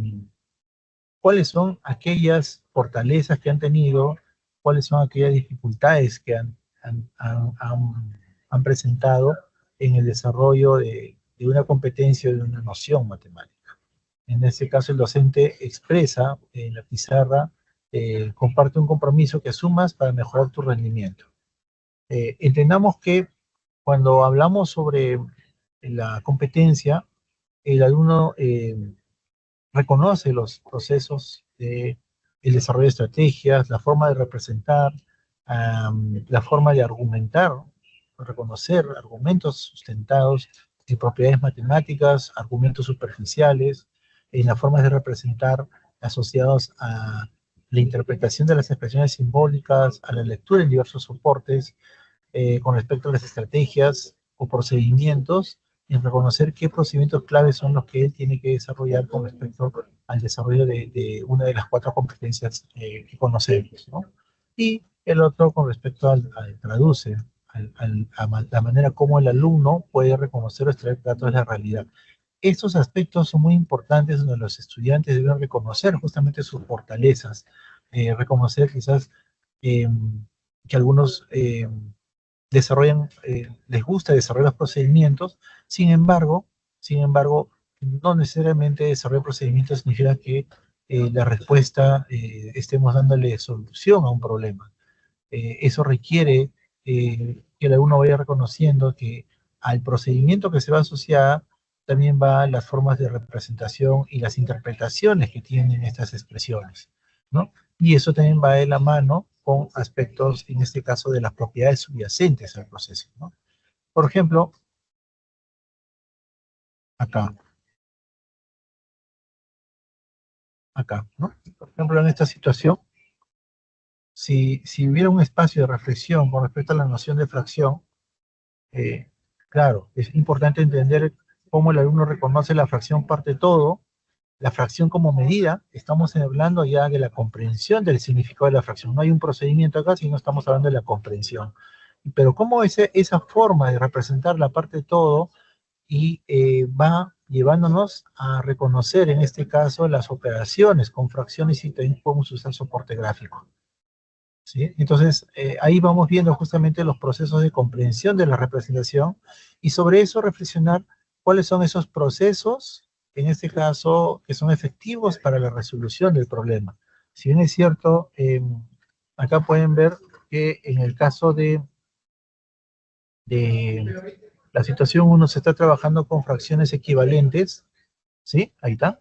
cuáles son aquellas fortalezas que han tenido, cuáles son aquellas dificultades que han presentado en el desarrollo de una competencia o de una noción matemática. En este caso, el docente expresa en la pizarra, comparte un compromiso que asumas para mejorar tu rendimiento. Entendamos que cuando hablamos sobre la competencia, el alumno reconoce los procesos de el desarrollo de estrategias, la forma de representar, la forma de argumentar, reconocer argumentos sustentados en propiedades matemáticas, argumentos superficiales, en las formas de representar asociados a la interpretación de las expresiones simbólicas, a la lectura en diversos soportes, con respecto a las estrategias o procedimientos, en reconocer qué procedimientos claves son los que él tiene que desarrollar con respecto al desarrollo de una de las cuatro competencias que conocemos, ¿no? Y el otro con respecto al traduce, a la manera como el alumno puede reconocer o extraer datos de la realidad. Estos aspectos son muy importantes donde los estudiantes deben reconocer justamente sus fortalezas, reconocer quizás eh, que algunos les gusta desarrollar los procedimientos. Sin embargo, no necesariamente desarrollar procedimientos significa que la respuesta estemos dándole solución a un problema. Eso requiere que el alumno vaya reconociendo que al procedimiento que se va a asociar también van las formas de representación y las interpretaciones que tienen estas expresiones, ¿no? Y eso también va de la mano con aspectos, en este caso, de las propiedades subyacentes al proceso, ¿no? Por ejemplo, acá, ¿no? Por ejemplo, en esta situación, si hubiera un espacio de reflexión con respecto a la noción de fracción, eh, claro, es importante entender cómo el alumno reconoce la fracción parte todo, la fracción como medida. Estamos hablando ya de la comprensión del significado de la fracción. No hay un procedimiento acá, sino estamos hablando de la comprensión. Pero cómo esa forma de representar la parte todo y va llevándonos a reconocer, en este caso, las operaciones con fracciones y también podemos usar soporte gráfico. ¿Sí? Entonces, ahí vamos viendo justamente los procesos de comprensión de la representación y sobre eso reflexionar cuáles son esos procesos, en este caso, que son efectivos para la resolución del problema. Si bien es cierto, acá pueden ver que en el caso de la situación 1 se está trabajando con fracciones equivalentes, ¿sí? Ahí está.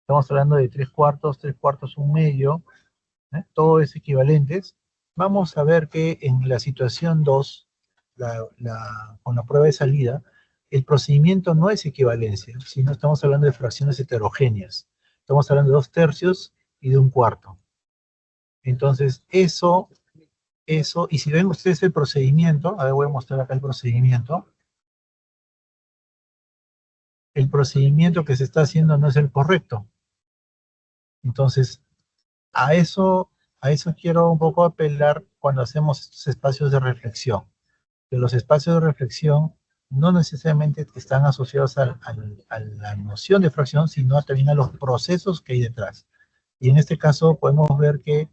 Estamos hablando de 3 cuartos, 1 medio, todo es equivalentes. Vamos a ver que en la situación 2, con la prueba de salida, el procedimiento no es equivalencia, sino estamos hablando de fracciones heterogéneas. Estamos hablando de 2 tercios y de 1 cuarto. Entonces, y si ven ustedes el procedimiento, a ver, voy a mostrar acá el procedimiento que se está haciendo no es el correcto. Entonces, A eso, a eso quiero un poco apelar cuando hacemos estos espacios de reflexión. Que los espacios de reflexión no necesariamente están asociados a la noción de fracción, sino también a los procesos que hay detrás. Y en este caso podemos ver que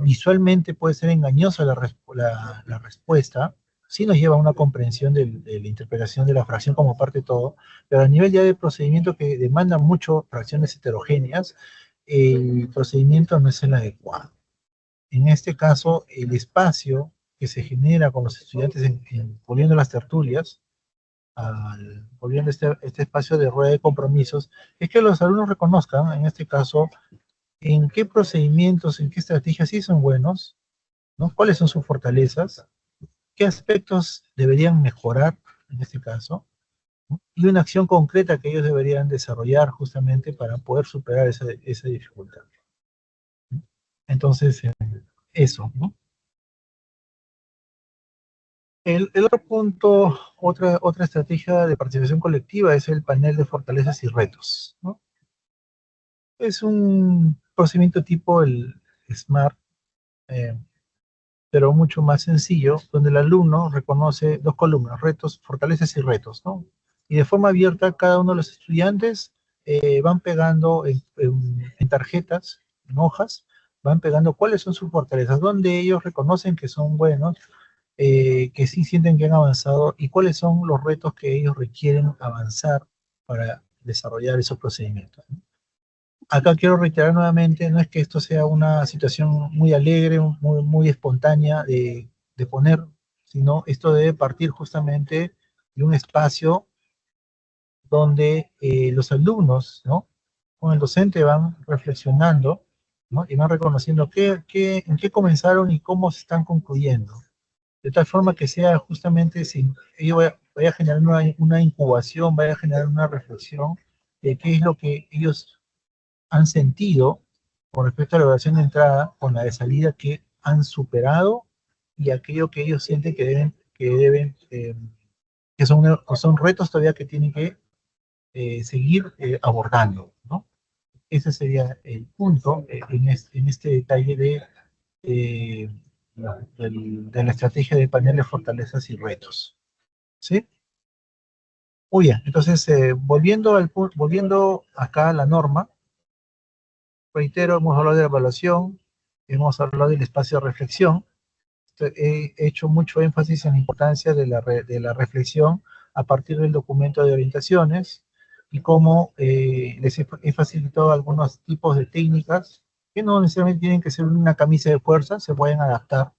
visualmente puede ser engañosa la respuesta, sí nos lleva a una comprensión de la interpretación de la fracción como parte de todo, pero a nivel ya de procedimiento que demanda mucho fracciones heterogéneas, el procedimiento no es el adecuado. En este caso, el espacio que se genera con los estudiantes volviendo las tertulias, volviendo este espacio de rueda de compromisos, es que los alumnos reconozcan, en este caso, en qué procedimientos, en qué estrategias sí son buenos, ¿no? ¿Cuáles son sus fortalezas? ¿Qué aspectos deberían mejorar en este caso? ¿No? Y una acción concreta que ellos deberían desarrollar justamente para poder superar esa dificultad. Entonces, eso, ¿no? El otro punto, otra estrategia de participación colectiva es el panel de fortalezas y retos, ¿no? Es un procedimiento tipo el SMART, eh, pero mucho más sencillo, donde el alumno reconoce dos columnas, retos, fortalezas y retos, ¿no? Y de forma abierta, cada uno de los estudiantes van pegando en tarjetas, en hojas, van pegando cuáles son sus fortalezas, donde ellos reconocen que son buenos, que sí sienten que han avanzado y cuáles son los retos que ellos requieren avanzar para desarrollar esos procedimientos. Acá quiero reiterar nuevamente, no es que esto sea una situación muy alegre, muy espontánea de poner, sino esto debe partir justamente de un espacio donde los alumnos, ¿no? Con el docente van reflexionando, ¿no? Y van reconociendo en qué comenzaron y cómo se están concluyendo. De tal forma que sea justamente, si ello vaya a generar una incubación, vaya a generar una reflexión de qué es lo que ellos han sentido con respecto a la evaluación de entrada, con la de salida que han superado y aquello que ellos sienten que son retos todavía que tienen que seguir abordando, ¿no? Ese sería el punto en este detalle eh, de la estrategia de paneles, fortalezas y retos. ¿Sí? Muy bien, entonces volviendo acá a la norma, reitero, hemos hablado de la evaluación, hemos hablado del espacio de reflexión, he hecho mucho énfasis en la importancia de la reflexión a partir del documento de orientaciones y cómo he facilitado algunos tipos de técnicas que no necesariamente tienen que ser una camisa de fuerza, se pueden adaptar,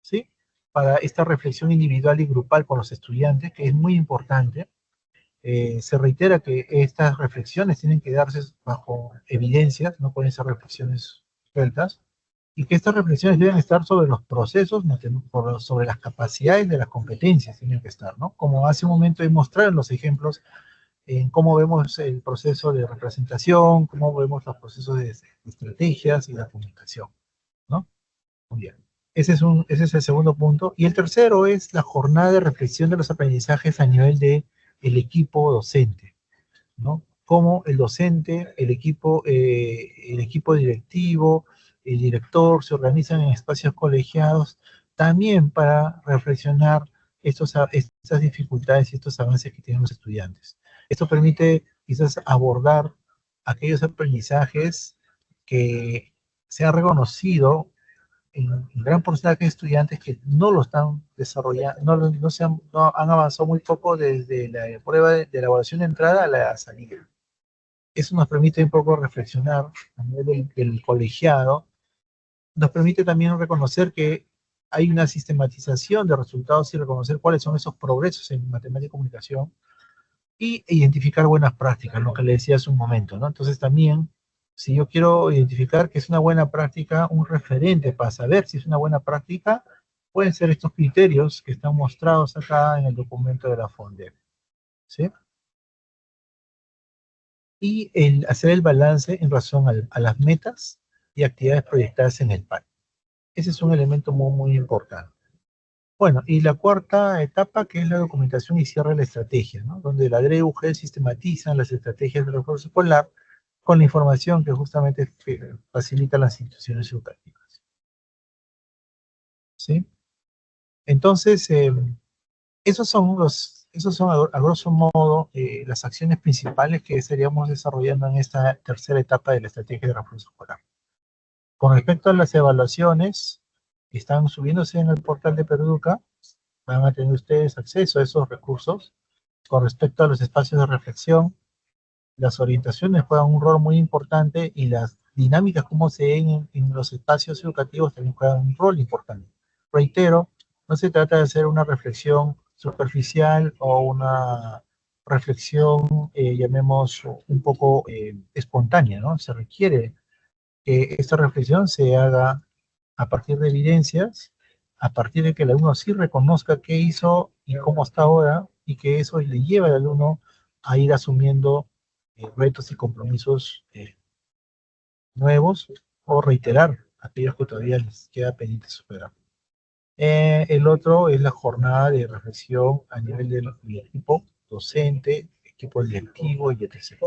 ¿sí? Para esta reflexión individual y grupal con los estudiantes, que es muy importante. Se reitera que estas reflexiones tienen que darse bajo evidencias, no pueden ser reflexiones sueltas, y que estas reflexiones deben estar sobre los procesos, sobre las capacidades de las competencias, tienen que estar, ¿no? Como hace un momento he mostrado en los ejemplos, en cómo vemos el proceso de representación, cómo vemos los procesos de estrategias y la comunicación, ¿no? Muy bien. Ese es el segundo punto. Y el tercero es la jornada de reflexión de los aprendizajes a nivel de el equipo docente, ¿no? Cómo el docente, el equipo directivo, el director se organizan en espacios colegiados también para reflexionar estas dificultades y estos avances que tienen los estudiantes. Esto permite quizás abordar aquellos aprendizajes que se han reconocido en gran porcentaje de estudiantes que no lo están desarrollando, no han avanzado muy poco desde la prueba de la evaluación de entrada a la salida. Eso nos permite un poco reflexionar a nivel del colegiado, nos permite también reconocer que hay una sistematización de resultados y reconocer cuáles son esos progresos en matemática y comunicación y identificar buenas prácticas, lo que le decía hace un momento, ¿no? Entonces también, si yo quiero identificar que es una buena práctica, un referente para saber si es una buena práctica, pueden ser estos criterios que están mostrados acá en el documento de la FONDEP, ¿sí? Y hacer el balance en razón a las metas y actividades proyectadas en el PAN. Ese es un elemento muy importante. Bueno, y la cuarta etapa, que es la documentación y cierre de la estrategia, ¿no? Donde la DRE-UG sistematiza las estrategias de refuerzo escolar con la información que justamente facilita las instituciones educativas. ¿Sí? Entonces, esos son a grosso modo las acciones principales que estaríamos desarrollando en esta tercera etapa de la estrategia de refuerzo escolar. Con respecto a las evaluaciones que están subiéndose en el portal de Peruduca, van a tener ustedes acceso a esos recursos. Con respecto a los espacios de reflexión, las orientaciones juegan un rol muy importante y las dinámicas como se ven en los espacios educativos también juegan un rol importante. Reitero, no se trata de hacer una reflexión superficial o una reflexión, llamemos, un poco espontánea, ¿no? Se requiere que esta reflexión se haga a partir de evidencias, a partir de que el alumno sí reconozca qué hizo y cómo está ahora, y que eso le lleva al alumno a ir asumiendo retos y compromisos nuevos o reiterar aquellos que todavía les queda pendiente superar. El otro es la jornada de reflexión a nivel del equipo docente, equipo directivo y etc.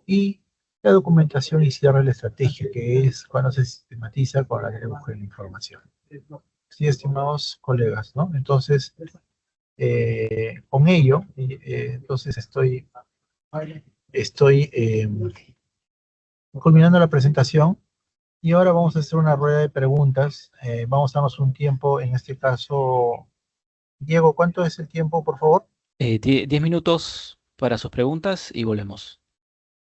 Y la documentación y cierre de la estrategia, que es cuando se sistematiza con la búsqueda de la información. Sí, estimados colegas, ¿no? Entonces, con ello, entonces estoy culminando la presentación y ahora vamos a hacer una rueda de preguntas. Vamos a darnos un tiempo, en este caso, Diego, ¿cuánto es el tiempo, por favor? 10 minutos para sus preguntas y volvemos.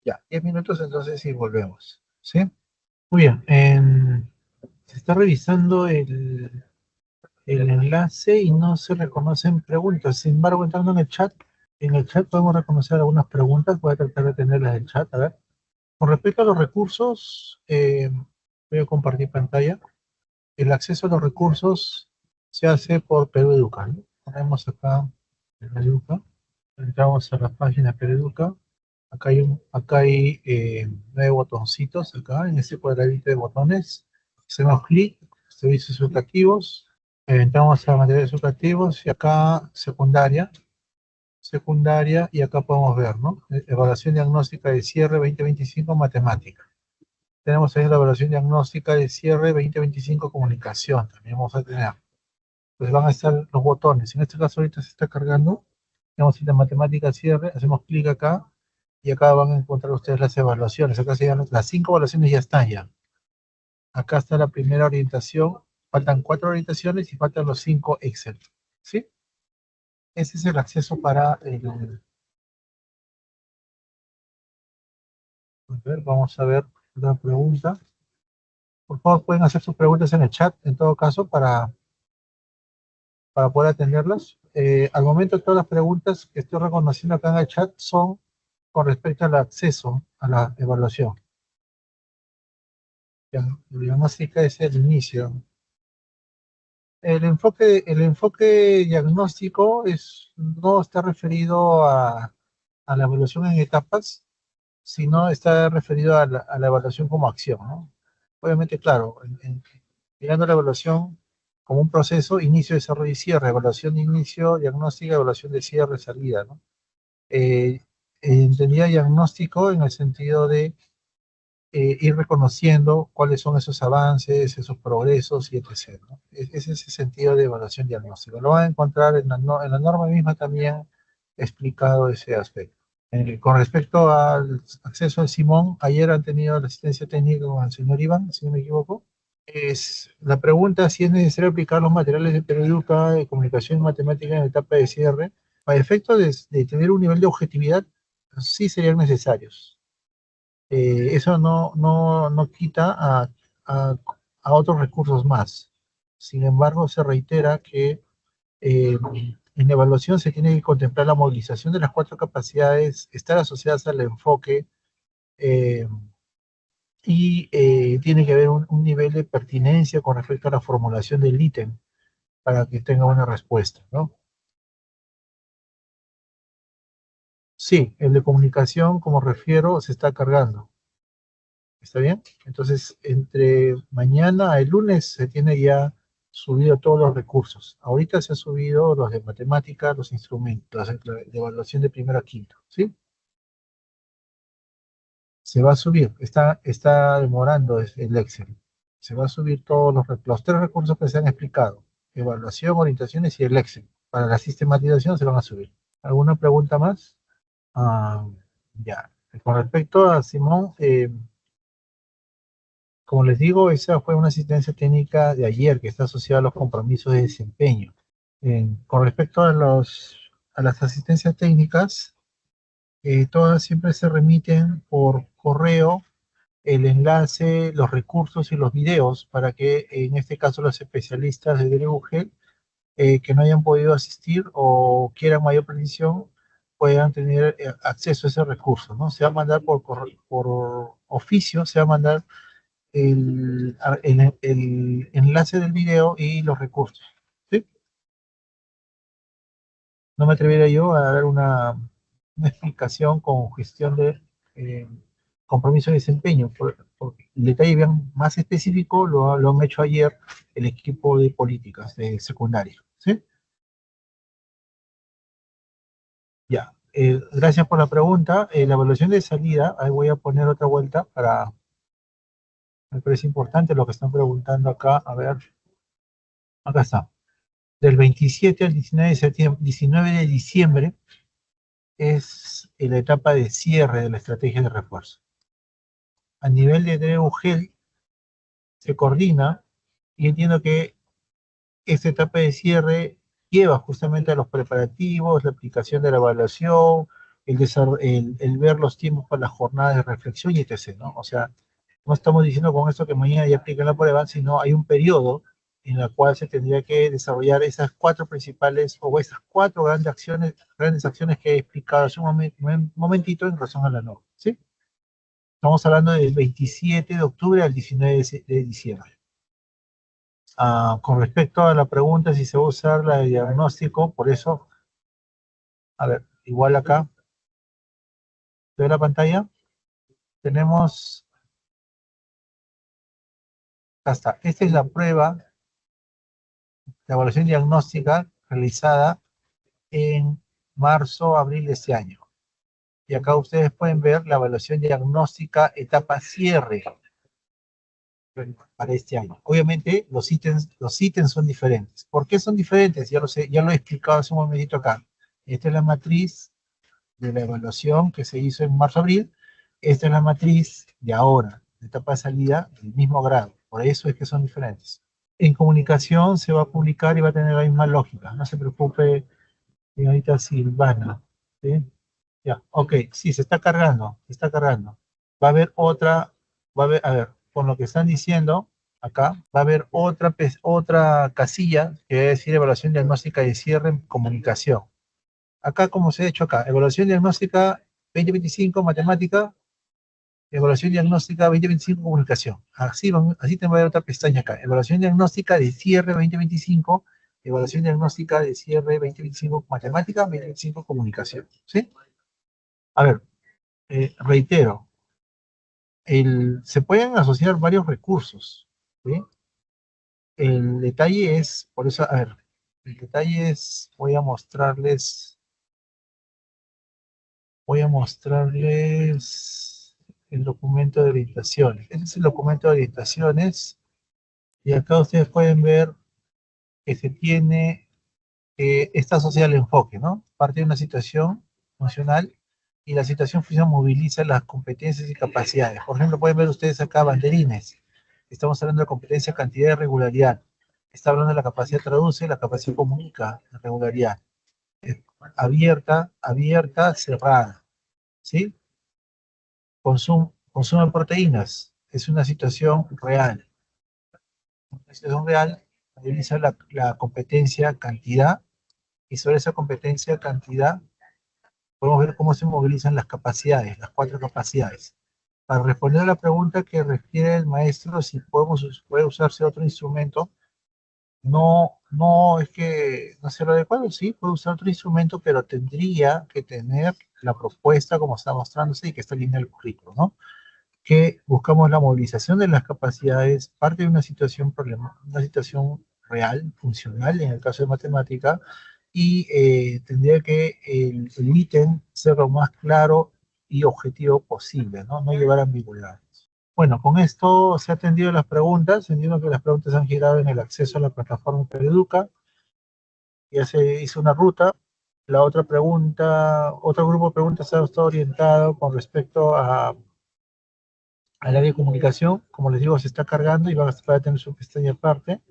Ya, 10 minutos entonces y volvemos. ¿Sí? Muy bien. Se está revisando el enlace y no se reconocen preguntas. Sin embargo, entrando en el chat podemos reconocer algunas preguntas. Voy a tratar de tenerlas en el chat. A ver. Con respecto a los recursos, voy a compartir pantalla. El acceso a los recursos se hace por Perú Educa, ¿no? Ponemos acá Perú Educa. Entramos a la página Perú Educa. Acá hay 9 botoncitos, acá en este cuadradito de botones. Hacemos clic, servicios educativos, entramos a materiales educativos y acá secundaria, y acá podemos ver, ¿no? Evaluación diagnóstica de cierre 2025 matemática. Tenemos ahí la evaluación diagnóstica de cierre 2025 comunicación, también vamos a tener. Pues van a estar los botones, en este caso ahorita se está cargando, tenemos la matemática cierre, hacemos clic acá, y acá van a encontrar ustedes las evaluaciones. Acá se llaman, las 5 evaluaciones ya están ya. Acá está la primera orientación, faltan 4 orientaciones y faltan los 5 Excel. ¿Sí? Ese es el acceso para el... A ver, vamos a ver otra pregunta. Por favor, pueden hacer sus preguntas en el chat, en todo caso, para poder atenderlas. Al momento, todas las preguntas que estoy reconociendo acá en el chat son con respecto al acceso a la evaluación. La diagnóstica es el inicio. El enfoque diagnóstico no está referido a la evaluación en etapas, sino está referido a la evaluación como acción, ¿no? Obviamente, claro, mirando la evaluación como un proceso, inicio, desarrollo y cierre, evaluación de inicio, diagnóstica, evaluación de cierre, salida, ¿no? Eh, Entendía diagnóstico en el sentido de ir reconociendo cuáles son esos avances, esos progresos y etc., ¿no? Es ese sentido de evaluación diagnóstica. Lo van a encontrar en la norma misma también explicado ese aspecto. Con respecto al acceso al Simón, ayer han tenido la asistencia técnica con el señor Iván, si no me equivoco. Es la pregunta si es necesario aplicar los materiales de Peroeduca de comunicación y matemática en la etapa de cierre. Para efecto de tener un nivel de objetividad, sí serían necesarios. Eso no quita a, a otros recursos más. Sin embargo, se reitera que en la evaluación se tiene que contemplar la movilización de las 4 capacidades, estar asociadas al enfoque, eh, y tiene que haber un nivel de pertinencia con respecto a la formulación del ítem para que tenga una respuesta, ¿no? Sí, el de comunicación, como refiero, se está cargando. ¿Está bien? Entonces, entre mañana a el lunes se tiene ya subido todos los recursos. Ahorita se han subido los de matemática, los instrumentos, de evaluación de primero a quinto, ¿sí? Se va a subir, está demorando el Excel. Se va a subir todos los 3 recursos que se han explicado. Evaluación, orientaciones y el Excel. Para la sistematización se van a subir. ¿Alguna pregunta más? Ah, ya. Con respecto a Simón, Como les digo, esa fue una asistencia técnica de ayer que está asociada a los compromisos de desempeño. Con respecto a las asistencias técnicas, todas siempre se remiten por correo el enlace, los recursos y los videos para que en este caso los especialistas de DLUG que no hayan podido asistir o quieran mayor precisión puedan tener acceso a ese recurso, ¿no? Se va a mandar por oficio, se va a mandar el enlace del video y los recursos, ¿sí? No me atrevería yo a dar una explicación con gestión de eh, compromiso de desempeño. Por el detalle bien más específico lo han hecho ayer el equipo de políticas de secundaria, ¿sí? Ya, gracias por la pregunta. La evaluación de salida, ahí voy a poner otra vuelta me parece importante lo que están preguntando acá. A ver, acá está. Del 27 al 19 de septiembre, 19 de diciembre es la etapa de cierre de la estrategia de refuerzo. A nivel de DEUGEL se coordina y entiendo que esta etapa de cierre lleva justamente a los preparativos, la aplicación de la evaluación, el ver los tiempos para las jornadas de reflexión y etc., ¿no? O sea, no estamos diciendo con esto que mañana ya apliquen la prueba, sino hay un periodo en la cual se tendría que desarrollar esas cuatro principales o esas cuatro grandes acciones que he explicado hace un momentito en razón a la norma, ¿sí? Estamos hablando del 27 de octubre al 19 de diciembre. Con respecto a la pregunta si se va a usar la de diagnóstico, por eso, a ver, igual acá, de la pantalla, tenemos, hasta, esta es la prueba, la evaluación diagnóstica realizada en marzo, abril de este año. Y acá ustedes pueden ver la evaluación diagnóstica etapa cierre para este año. Obviamente los ítems son diferentes. ¿Por qué son diferentes? Ya lo sé, ya lo he explicado hace un momentito acá. Esta es la matriz de la evaluación que se hizo en marzo-abril. Esta es la matriz de ahora, de etapa de salida del mismo grado. Por eso es que son diferentes. En comunicación se va a publicar y va a tener la misma lógica. No se preocupe, señorita Silvana. ¿Sí? Ya, ok, sí, se está cargando, se está cargando. Va a haber otra, a ver, con lo que están diciendo acá, va a haber otra casilla que va a decir evaluación diagnóstica de cierre en comunicación. Acá, como se ha hecho acá, evaluación diagnóstica 2025, matemática, evaluación diagnóstica 2025, comunicación. Así te va a dar otra pestaña acá. Evaluación diagnóstica de cierre 2025, evaluación diagnóstica de cierre 2025, matemática, 2025, comunicación. ¿Sí? A ver, reitero, se pueden asociar varios recursos, ¿sí? El detalle es, por eso, a ver, el detalle es, voy a mostrarles el documento de orientaciones. Este es el documento de orientaciones y acá ustedes pueden ver que se tiene, está asociado al enfoque, ¿no? Parte de una situación funcional y la situación funcional moviliza las competencias y capacidades. Por ejemplo, pueden ver ustedes acá banderines. Estamos hablando de competencia, cantidad y regularidad. Está hablando de la capacidad traduce, la capacidad comunica, la regularidad. Abierta, cerrada. ¿Sí? Consumo de proteínas. Es una situación real. Una situación real moviliza la competencia, cantidad, y sobre esa competencia, cantidad, podemos ver cómo se movilizan las capacidades, las cuatro capacidades. Para responder a la pregunta que refiere el maestro, si puede usarse otro instrumento, no es que no sea lo adecuado, sí, puede usar otro instrumento, pero tendría que tener la propuesta como está mostrándose y que está en línea del currículo, ¿no? Que buscamos la movilización de las capacidades, parte de una situación real, funcional, en el caso de matemática, y tendría que el ítem ser lo más claro y objetivo posible, ¿no? No llevar ambigüedades. Bueno, con esto se ha atendido las preguntas. Entiendo que las preguntas han girado en el acceso a la plataforma Pereduca. Ya se hizo una ruta. La otra pregunta, otro grupo de preguntas ha estado orientado con respecto al área de comunicación. Como les digo, se está cargando y va a tener su pestaña aparte.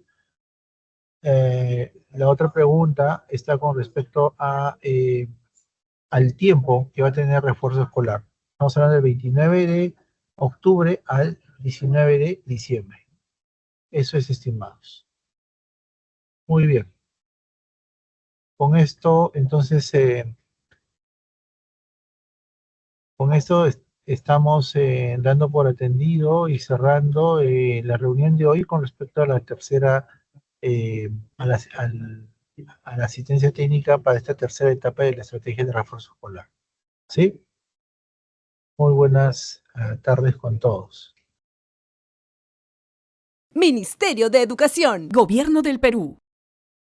La otra pregunta está con respecto al tiempo que va a tener refuerzo escolar. Estamos hablando del 29 de octubre al 19 de diciembre. Eso es estimados. Muy bien. Con esto, entonces, estamos dando por atendido y cerrando la reunión de hoy con respecto a la tercera, a la asistencia técnica para esta tercera etapa de la estrategia de refuerzo escolar. ¿Sí? Muy buenas tardes con todos. Ministerio de Educación, Gobierno del Perú.